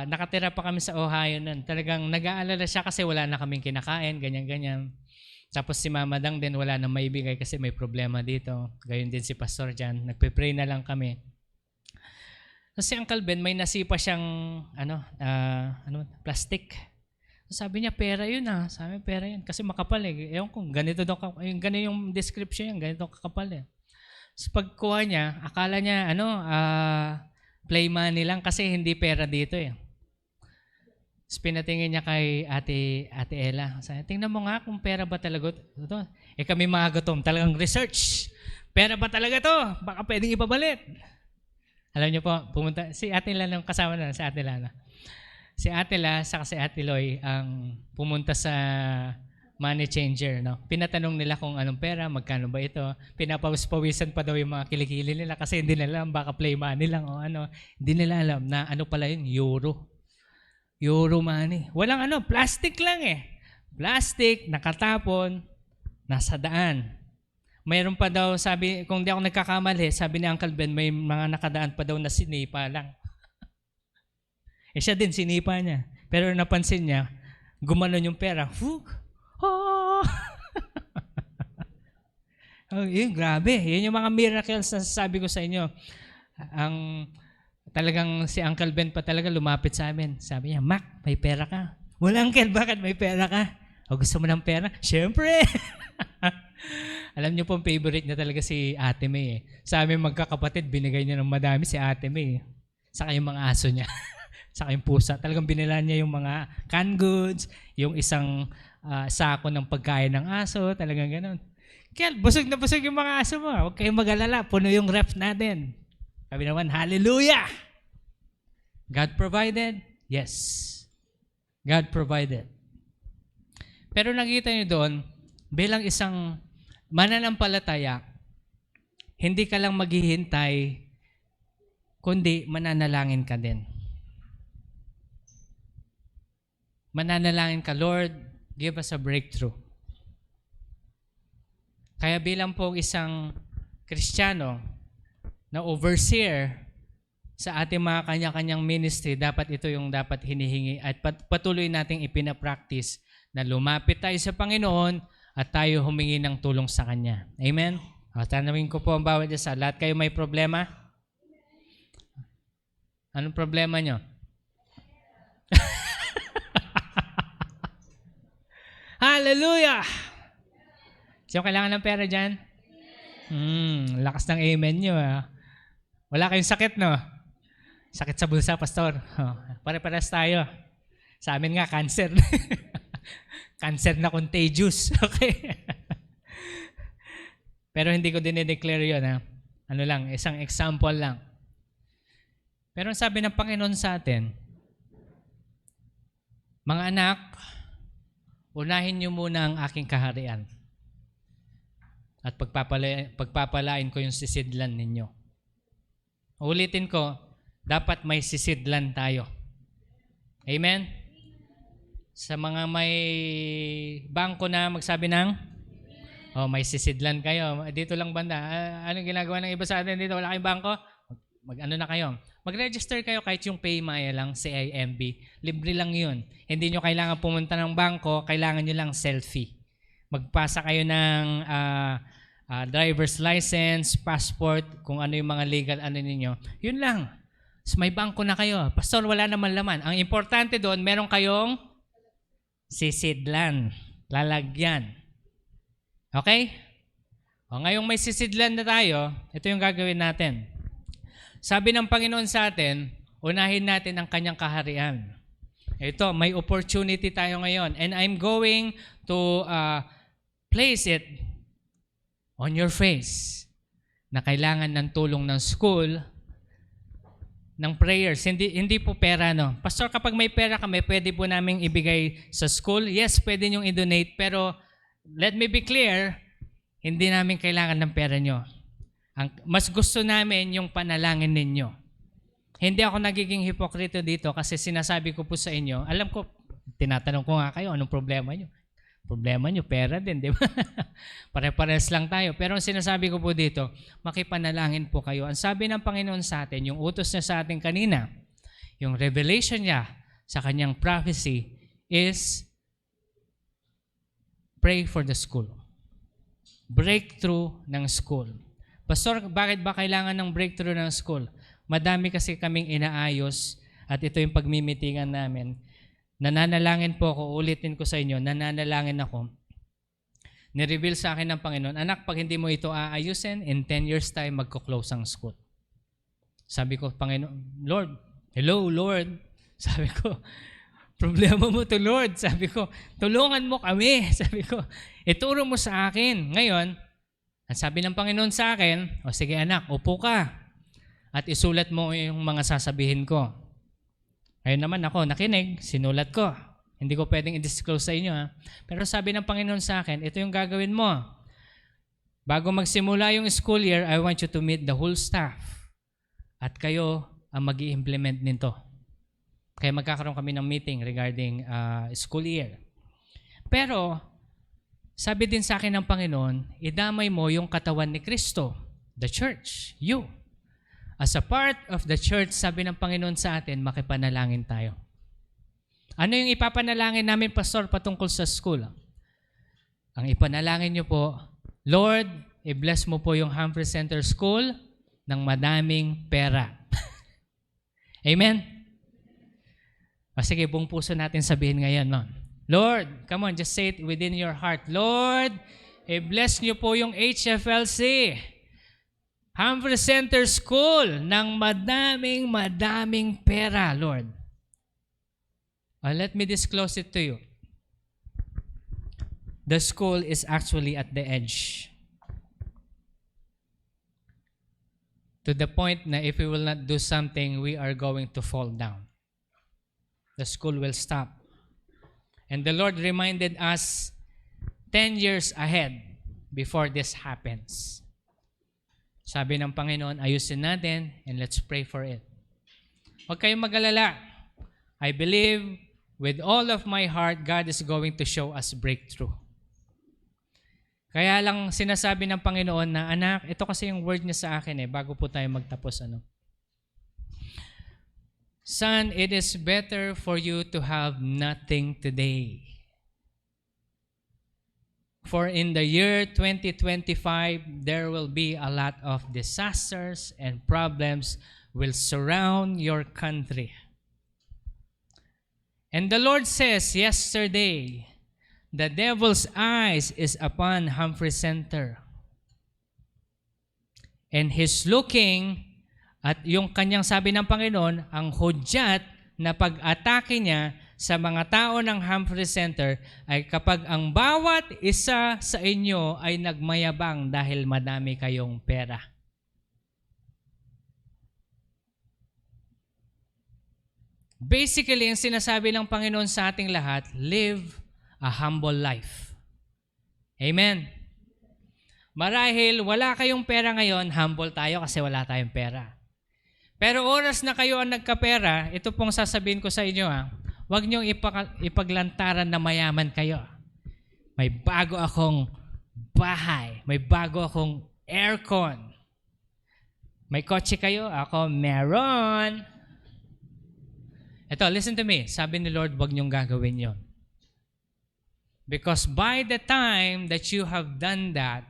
nakatira pa kami sa Ohio nun. Talagang nag-aalala siya kasi wala na kaming kinakain, ganyan-ganyan. Tapos si Mama Dang din wala na maibigay kasi may problema dito. Gayon din si Pastor Jan. Nagpe-pray na lang kami. Kasi si Uncle Ben may nasipa siyang plastic. Sabi niya, pera yun Sabi, pera yun. Kasi makapal eh. Ewan kung ganito yung description yan. Ganito kakapal eh. So pagkuha niya, akala niya, play money lang kasi hindi pera dito eh. So, pinatingin niya kay Ate Ella. Sabi, tingnan mo nga kung pera ba talaga ito. Kami mga gutom, talagang research. Pera ba talaga to? Baka pwedeng ipabalit. Alam niyo po, pumunta, si Ate Ella yung kasama na, si Ate Ella. Si Ate Ella saka si Ate Loy ang pumunta sa money changer. Pinatanong nila kung anong pera, magkano ba ito. Pinapawisan pa daw yung mga kilikili nila kasi hindi nila alam, baka play money lang o Hindi nila alam na pala yun, euro. Euro money. Walang plastic lang eh. Plastic, nakatapon, nasa daan. mayroon pa daw, sabi, kung di ako nagkakamali, sabi ni Uncle Ben, may mga nakadaan pa daw na sinipa lang. Siya din, sinipa niya. Pero napansin niya, gumanon yung pera. Fug! Oh! Oh, yun, grabe. Yun yung mga miracles na sabi ko sa inyo. Talagang si Uncle Ben pa talaga lumapit sa amin. Sabi niya, Mac, may pera ka. Wala, Uncle, bakit may pera ka? O gusto mo ng pera? Siyempre! Alam niyo po, favorite niya talaga si Ate May. Sa amin magkakapatid, binigay niya ng madami si Ate May. Saka yung mga aso niya. Saka yung pusa. Talagang binila niya yung mga canned goods, yung isang sako ng pagkain ng aso, talagang ganun. Kaya busog na busog yung mga aso mo. Huwag kayong mag-alala, puno yung ref natin. Sabi naman, hallelujah! God provided? Yes. God provided. Pero nakita niyo doon, bilang isang mananampalataya, hindi ka lang maghihintay, kundi mananalangin ka din. Mananalangin ka, Lord, give us a breakthrough. Kaya bilang po isang Kristiyano na overseer sa ating mga kanya-kanyang ministry, dapat ito yung dapat hinihingi at patuloy nating ipinapractice na lumapit tayo sa Panginoon at tayo humingi ng tulong sa Kanya. Amen? Tanawin ko po ang bawat isa. Lahat kayo may problema? Anong problema nyo? Hallelujah! Sino kailangan ng pera dyan? Lakas ng amen nyo. Wala kayong sakit, no? Sakit sa bulsa, pastor. Pare-pares tayo. Sa amin nga, cancer. Cancer na contagious. Okay? Pero hindi ko dinideclare yun. Ano lang, isang example lang. Pero sabi ng Panginoon sa atin, mga anak, unahin niyo muna ang aking kaharian. At pagpapalain ko yung sisidlan ninyo. Ulitin ko, dapat may sisidlan tayo. Amen? Sa mga may bangko na magsabi ng, may sisidlan kayo. Dito lang banda. Anong ginagawa ng iba sa atin dito? Wala kayong bangko? Mag-ano na kayo? Mag-register kayo kahit yung PayMaya lang, CIMB. Libre lang yun. Hindi nyo kailangan pumunta ng bangko, kailangan nyo lang selfie. Magpasa kayo ng driver's license, passport, kung ano yung mga legal ano ninyo. Yun lang. So, may bangko na kayo. Pastor, wala naman laman. Ang importante doon, meron kayong sisidlan. Lalagyan. Okay? Ngayong may sisidlan na tayo, ito yung gagawin natin. Sabi ng Panginoon sa atin, unahin natin ang kanyang kaharian. Ito, may opportunity tayo ngayon. And I'm going to place it on your face na kailangan ng tulong ng school, ng prayers. Hindi po pera, no? Pastor, kapag may pera kami, pwede po namin ibigay sa school. Yes, pwede niyong i-donate, pero let me be clear, hindi namin kailangan ng pera niyo. Mas gusto namin yung panalangin ninyo. Hindi ako nagiging hipokrito dito kasi sinasabi ko po sa inyo, alam ko, tinatanong ko nga kayo, anong problema niyo? Problema niyo, pera din, di ba? Pare-pares lang tayo. Pero ang sinasabi ko po dito, makipanalangin po kayo. Ang sabi ng Panginoon sa atin, yung utos niya sa atin kanina, yung revelation niya sa kanyang prophecy is pray for the school. Breakthrough ng school. Pastor, bakit ba kailangan ng breakthrough ng school? Madami kasi kaming inaayos at ito yung pagmimitingan namin. Nananalangin po ako, ulitin ko sa inyo, nananalangin ako. Nireveal sa akin ng Panginoon, anak, pag hindi mo ito aayusin, in 10 years time, magko-close ang school. Sabi ko, Panginoon, Lord, hello, Lord. Sabi ko, problema mo to, Lord. Sabi ko, tulungan mo kami. Sabi ko, ituro mo sa akin. Ngayon, ang sabi ng Panginoon sa akin, sige anak, upo ka at isulat mo yung mga sasabihin ko. Ayun naman ako, nakinig, sinulat ko. Hindi ko pwedeng i-disclose sa inyo. Pero sabi ng Panginoon sa akin, ito yung gagawin mo. Bago magsimula yung school year, I want you to meet the whole staff. At kayo ang mag-i-implement nito. Kaya magkakaroon kami ng meeting regarding school year. Pero, Sabi din sa akin ng Panginoon, idamay mo yung katawan ni Kristo, the church, you. As a part of the church, sabi ng Panginoon sa atin, makipanalangin tayo. Ano yung ipapanalangin namin, Pastor, patungkol sa school? Ang ipanalangin niyo po, Lord, i-bless mo po yung Humphrey Center School ng madaming pera. Amen? O sige, buong puso natin sabihin ngayon, no? Lord, come on, just say it within your heart. Lord, i-bless niyo po yung HFLC, Humphrey Center School, ng madaming pera, Lord. Let me disclose it to you. The school is actually at the edge. To the point na if we will not do something, we are going to fall down. The school will stop. And the Lord reminded us 10 years ahead before this happens. Sabi ng Panginoon, ayusin natin and let's pray for it. Huwag kayong mag-alala. I believe with all of my heart, God is going to show us breakthrough. Kaya lang sinasabi ng Panginoon na, anak, ito kasi yung word niya sa akin bago po tayo magtapos. Son, it is better for you to have nothing today. For in the year 2025, there will be a lot of disasters and problems will surround your country. And the Lord says yesterday, the devil's eyes is upon Humphrey Center. And he's looking at yung kanyang sabi ng Panginoon, ang hudyat na pag-atake niya sa mga tao ng Humphrey Center ay kapag ang bawat isa sa inyo ay nagmayabang dahil madami kayong pera. Basically, ang sinasabi ng Panginoon sa ating lahat, live a humble life. Amen. Marahil wala kayong pera ngayon, humble tayo kasi wala tayong pera. Pero oras na kayo ang nagkapera, ito pong sasabihin ko sa inyo huwag niyong ipaglantaran na mayaman kayo. May bago akong bahay. May bago akong aircon. May kotse kayo? Ako, meron. Ito, listen to me. Sabi ni Lord, huwag niyong gagawin yon. Because by the time that you have done that,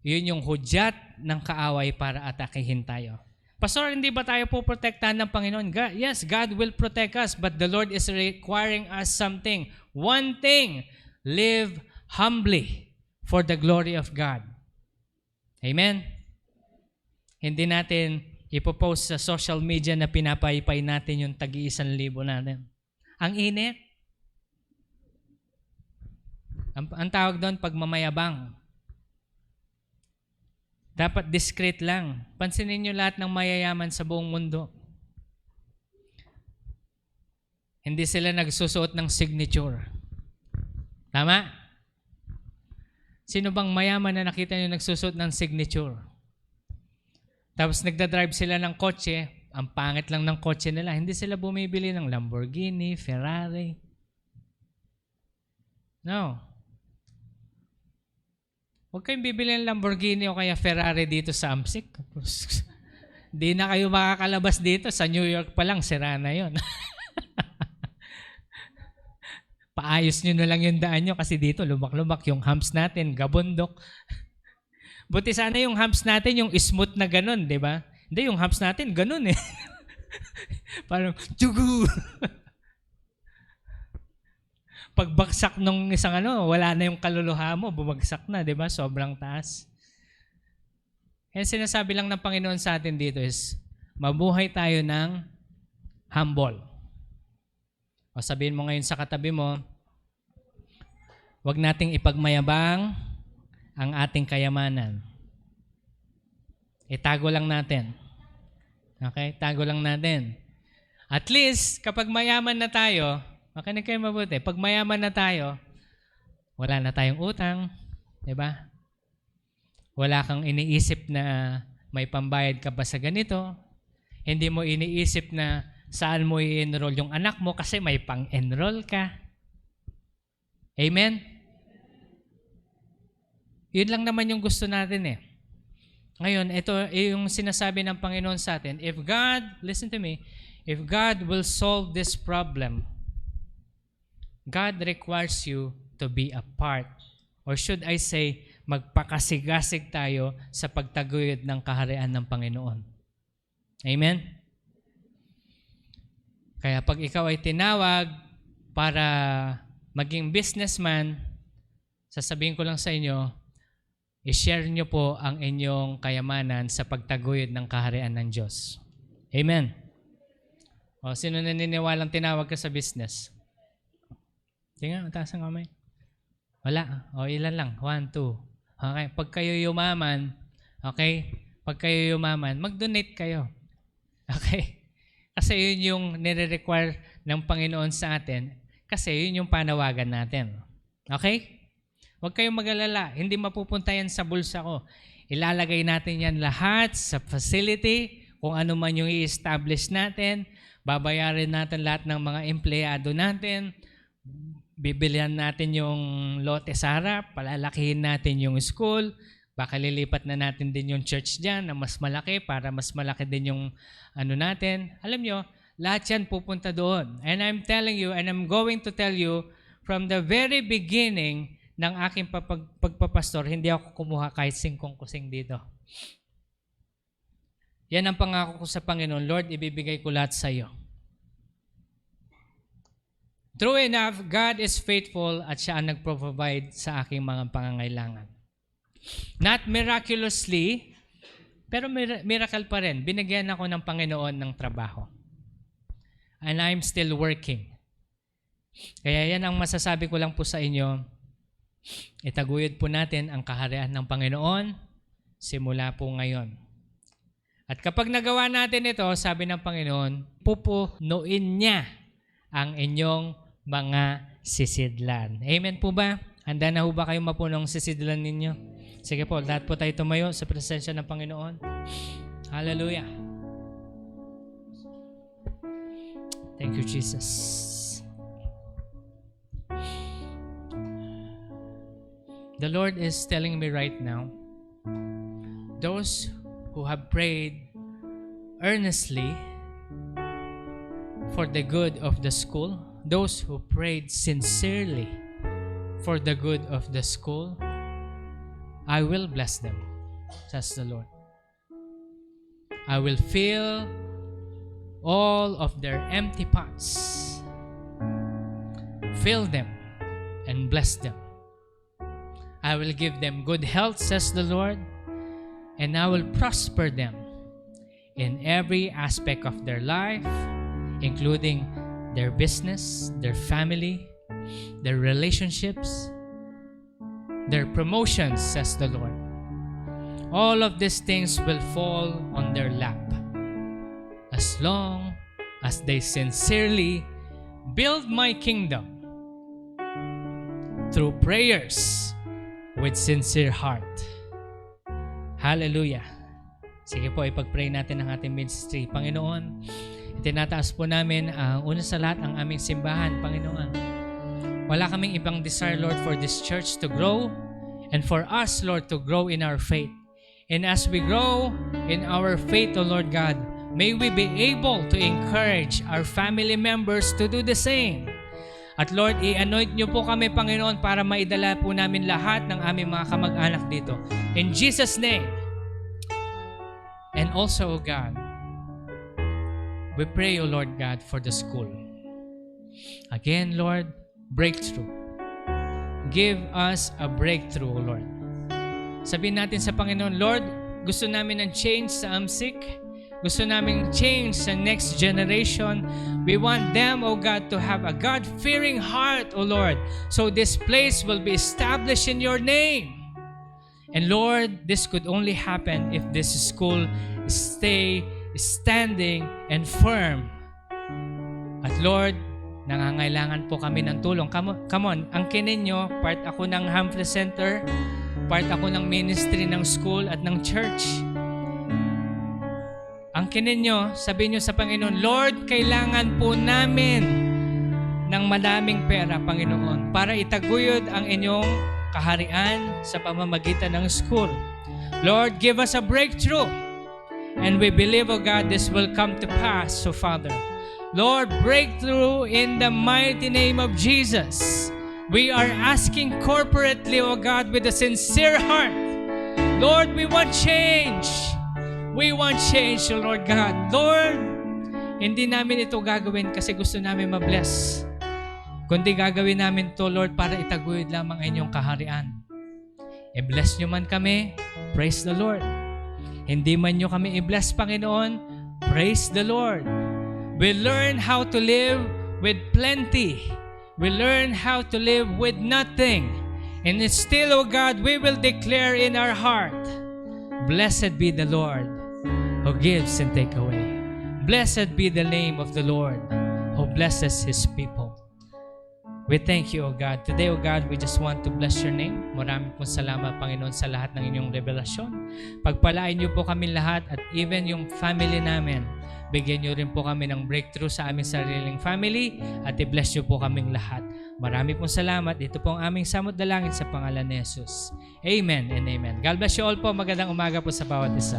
yun yung hudyat ng kaaway para atakihin tayo. Pastor, hindi ba tayo po protektahan ng Panginoon? God, yes, God will protect us, but the Lord is requiring us something. One thing, live humbly for the glory of God. Amen? Hindi natin ipopost sa social media na pinapaypay natin yung tag-1,000 natin. Ang init. Ang tawag doon, pagmamayabang. Dapat discreet lang. Pansinin nyo lahat ng mayayaman sa buong mundo. Hindi sila nagsusuot ng signature. Tama? Sino bang mayaman na nakita nyo nagsusuot ng signature? Tapos nagdadrive sila ng kotse, ang pangit lang ng kotse nila. Hindi sila bumibili ng Lamborghini, Ferrari. No. Huwag kayong bibili ng Lamborghini o kaya Ferrari dito sa Amsik. Di na kayo makakalabas dito. Sa New York pa lang, sira na yun. Paayos nyo na lang yung daan nyo kasi dito lumak-lumak yung humps natin, gabundok. Buti sana yung humps natin yung smooth na ganun, di ba? Hindi, yung humps natin ganun eh. Parang, tsugu! Pagbagsak nung isang wala na yung kaluluha mo, bumagsak na, di ba? Sobrang taas. Kaya sinasabi lang ng Panginoon sa atin dito is, mabuhay tayo ng humble. O sabihin mo ngayon sa katabi mo, huwag nating ipagmayabang ang ating kayamanan. Itago lang natin. Okay? Tago lang natin. At least, kapag mayaman na tayo, makinig kayo mabuti. Pag mayaman na tayo, wala na tayong utang, di ba? Wala kang iniisip na may pambayad ka ba sa ganito. Hindi mo iniisip na saan mo i-enroll yung anak mo kasi may pang-enroll ka. Amen? Yun lang naman yung gusto natin eh. Ngayon, ito yung sinasabi ng Panginoon sa atin. If God, listen to me, if God will solve this problem, God requires you to be a part. Or should I say, magpakasigasig tayo sa pagtaguyod ng kaharian ng Panginoon. Amen? Kaya pag ikaw ay tinawag para maging businessman, sasabihin ko lang sa inyo, i-share nyo po ang inyong kayamanan sa pagtaguyod ng kaharian ng Diyos. Amen. O, sino naniniwalang tinawag ka sa business? Tingnan, mataas ang kamay. Wala. O, ilan lang? 1, 2. Okay. Pag kayo yumaman, mag-donate kayo. Okay? Kasi yun yung nire-require ng Panginoon sa atin. Kasi yun yung panawagan natin. Okay? Huwag kayong mag-alala. Hindi mapupunta yan sa bulsa ko. Ilalagay natin yan lahat sa facility, kung ano man yung i-establish natin. Babayarin natin lahat ng mga empleyado natin. Bibilihan natin yung lote sa harap. Palalakihin natin yung school. Baka lilipat na natin din yung church dyan na mas malaki para mas malaki din yung ano natin. Alam nyo, lahat yan pupunta doon. And I'm telling you, and I'm going to tell you, from the very beginning ng aking pagpapastor, hindi ako kumuha kahit singkong kusing dito. Yan ang pangako ko sa Panginoon. Lord, ibibigay ko lahat sa iyo. True enough, God is faithful at siya ang nagpro-provide sa aking mga pangangailangan. Not miraculously, pero miracle pa rin. Binigyan ako ng Panginoon ng trabaho. And I'm still working. Kaya yan ang masasabi ko lang po sa inyo. Itaguyod po natin ang kaharian ng Panginoon simula po ngayon. At kapag nagawa natin ito, sabi ng Panginoon, pupunuin niya ang inyong mga sisidlan. Amen po ba? Handa na ho ba kayong mapunong sisidlan ninyo? Sige po, lahat po tayo tumayo sa presensya ng Panginoon. Hallelujah. Thank you, Jesus. The Lord is telling me right now, those who have prayed earnestly for the good of the school, those who prayed sincerely for the good of the school, I will bless them, says the Lord. I will fill all of their empty pots, fill them and bless them. I will give them good health, says the Lord, and I will prosper them in every aspect of their life, including their business, their family, their relationships, their promotions, says the Lord. All of these things will fall on their lap as long as they sincerely build my kingdom through prayers with sincere heart. Hallelujah. Sige po, ipag-pray natin ang ating ministry. Panginoon, itinataas po namin una sa lahat ang aming simbahan, Panginoon. Wala kaming ibang desire, Lord, for this church to grow and for us, Lord, to grow in our faith. And as we grow in our faith, O Lord God, may we be able to encourage our family members to do the same. At Lord, i-anoint niyo po kami, Panginoon, para maidala po namin lahat ng aming mga kamag-anak dito. In Jesus' name. And also, O God, we pray, O Lord God, for the school. Again, Lord, breakthrough. Give us a breakthrough, O Lord. Sabihin natin sa Panginoon, Lord, gusto namin ng change sa AMSIC. Gusto namin change sa next generation. We want them, O God, to have a God-fearing heart, O Lord. So this place will be established in your name. And Lord, this could only happen if this school stay standing and firm. At Lord, nangangailangan po kami ng tulong. Come on, angkinin nyo, part ako ng Humphrey Center, part ako ng ministry ng school at ng church. Angkinin nyo, sabihin nyo sa Panginoon, Lord, kailangan po namin ng madaming pera, Panginoon, para itaguyod ang inyong kaharian sa pamamagitan ng school. Lord, give us a breakthrough. And we believe, O God, this will come to pass, so Father. Lord, breakthrough in the mighty name of Jesus. We are asking corporately, O God, with a sincere heart. Lord, we want change. We want change, O Lord God. Lord, hindi namin ito gagawin kasi gusto namin mabless. Kundi gagawin namin to, Lord, para itaguyod lamang ang inyong kaharian. I-bless nyo man kami, praise the Lord. Hindi man nyo kami i-bless, Panginoon, praise the Lord. We learn how to live with plenty. We learn how to live with nothing. And still, O God, we will declare in our heart, blessed be the Lord who gives and take away. Blessed be the name of the Lord who blesses His people. We thank you, O God. Today, O God, we just want to bless your name. Maraming pong salamat, Panginoon, sa lahat ng inyong revelasyon. Pagpalain niyo po kami lahat at even yung family namin. Bigyan niyo rin po kami ng breakthrough sa aming sariling family at i-bless niyo po kaming lahat. Maraming pong salamat. Ito po ang aming samot dalangin sa pangalan ni Jesus. Amen and amen. God bless you all po. Magandang umaga po sa bawat isa.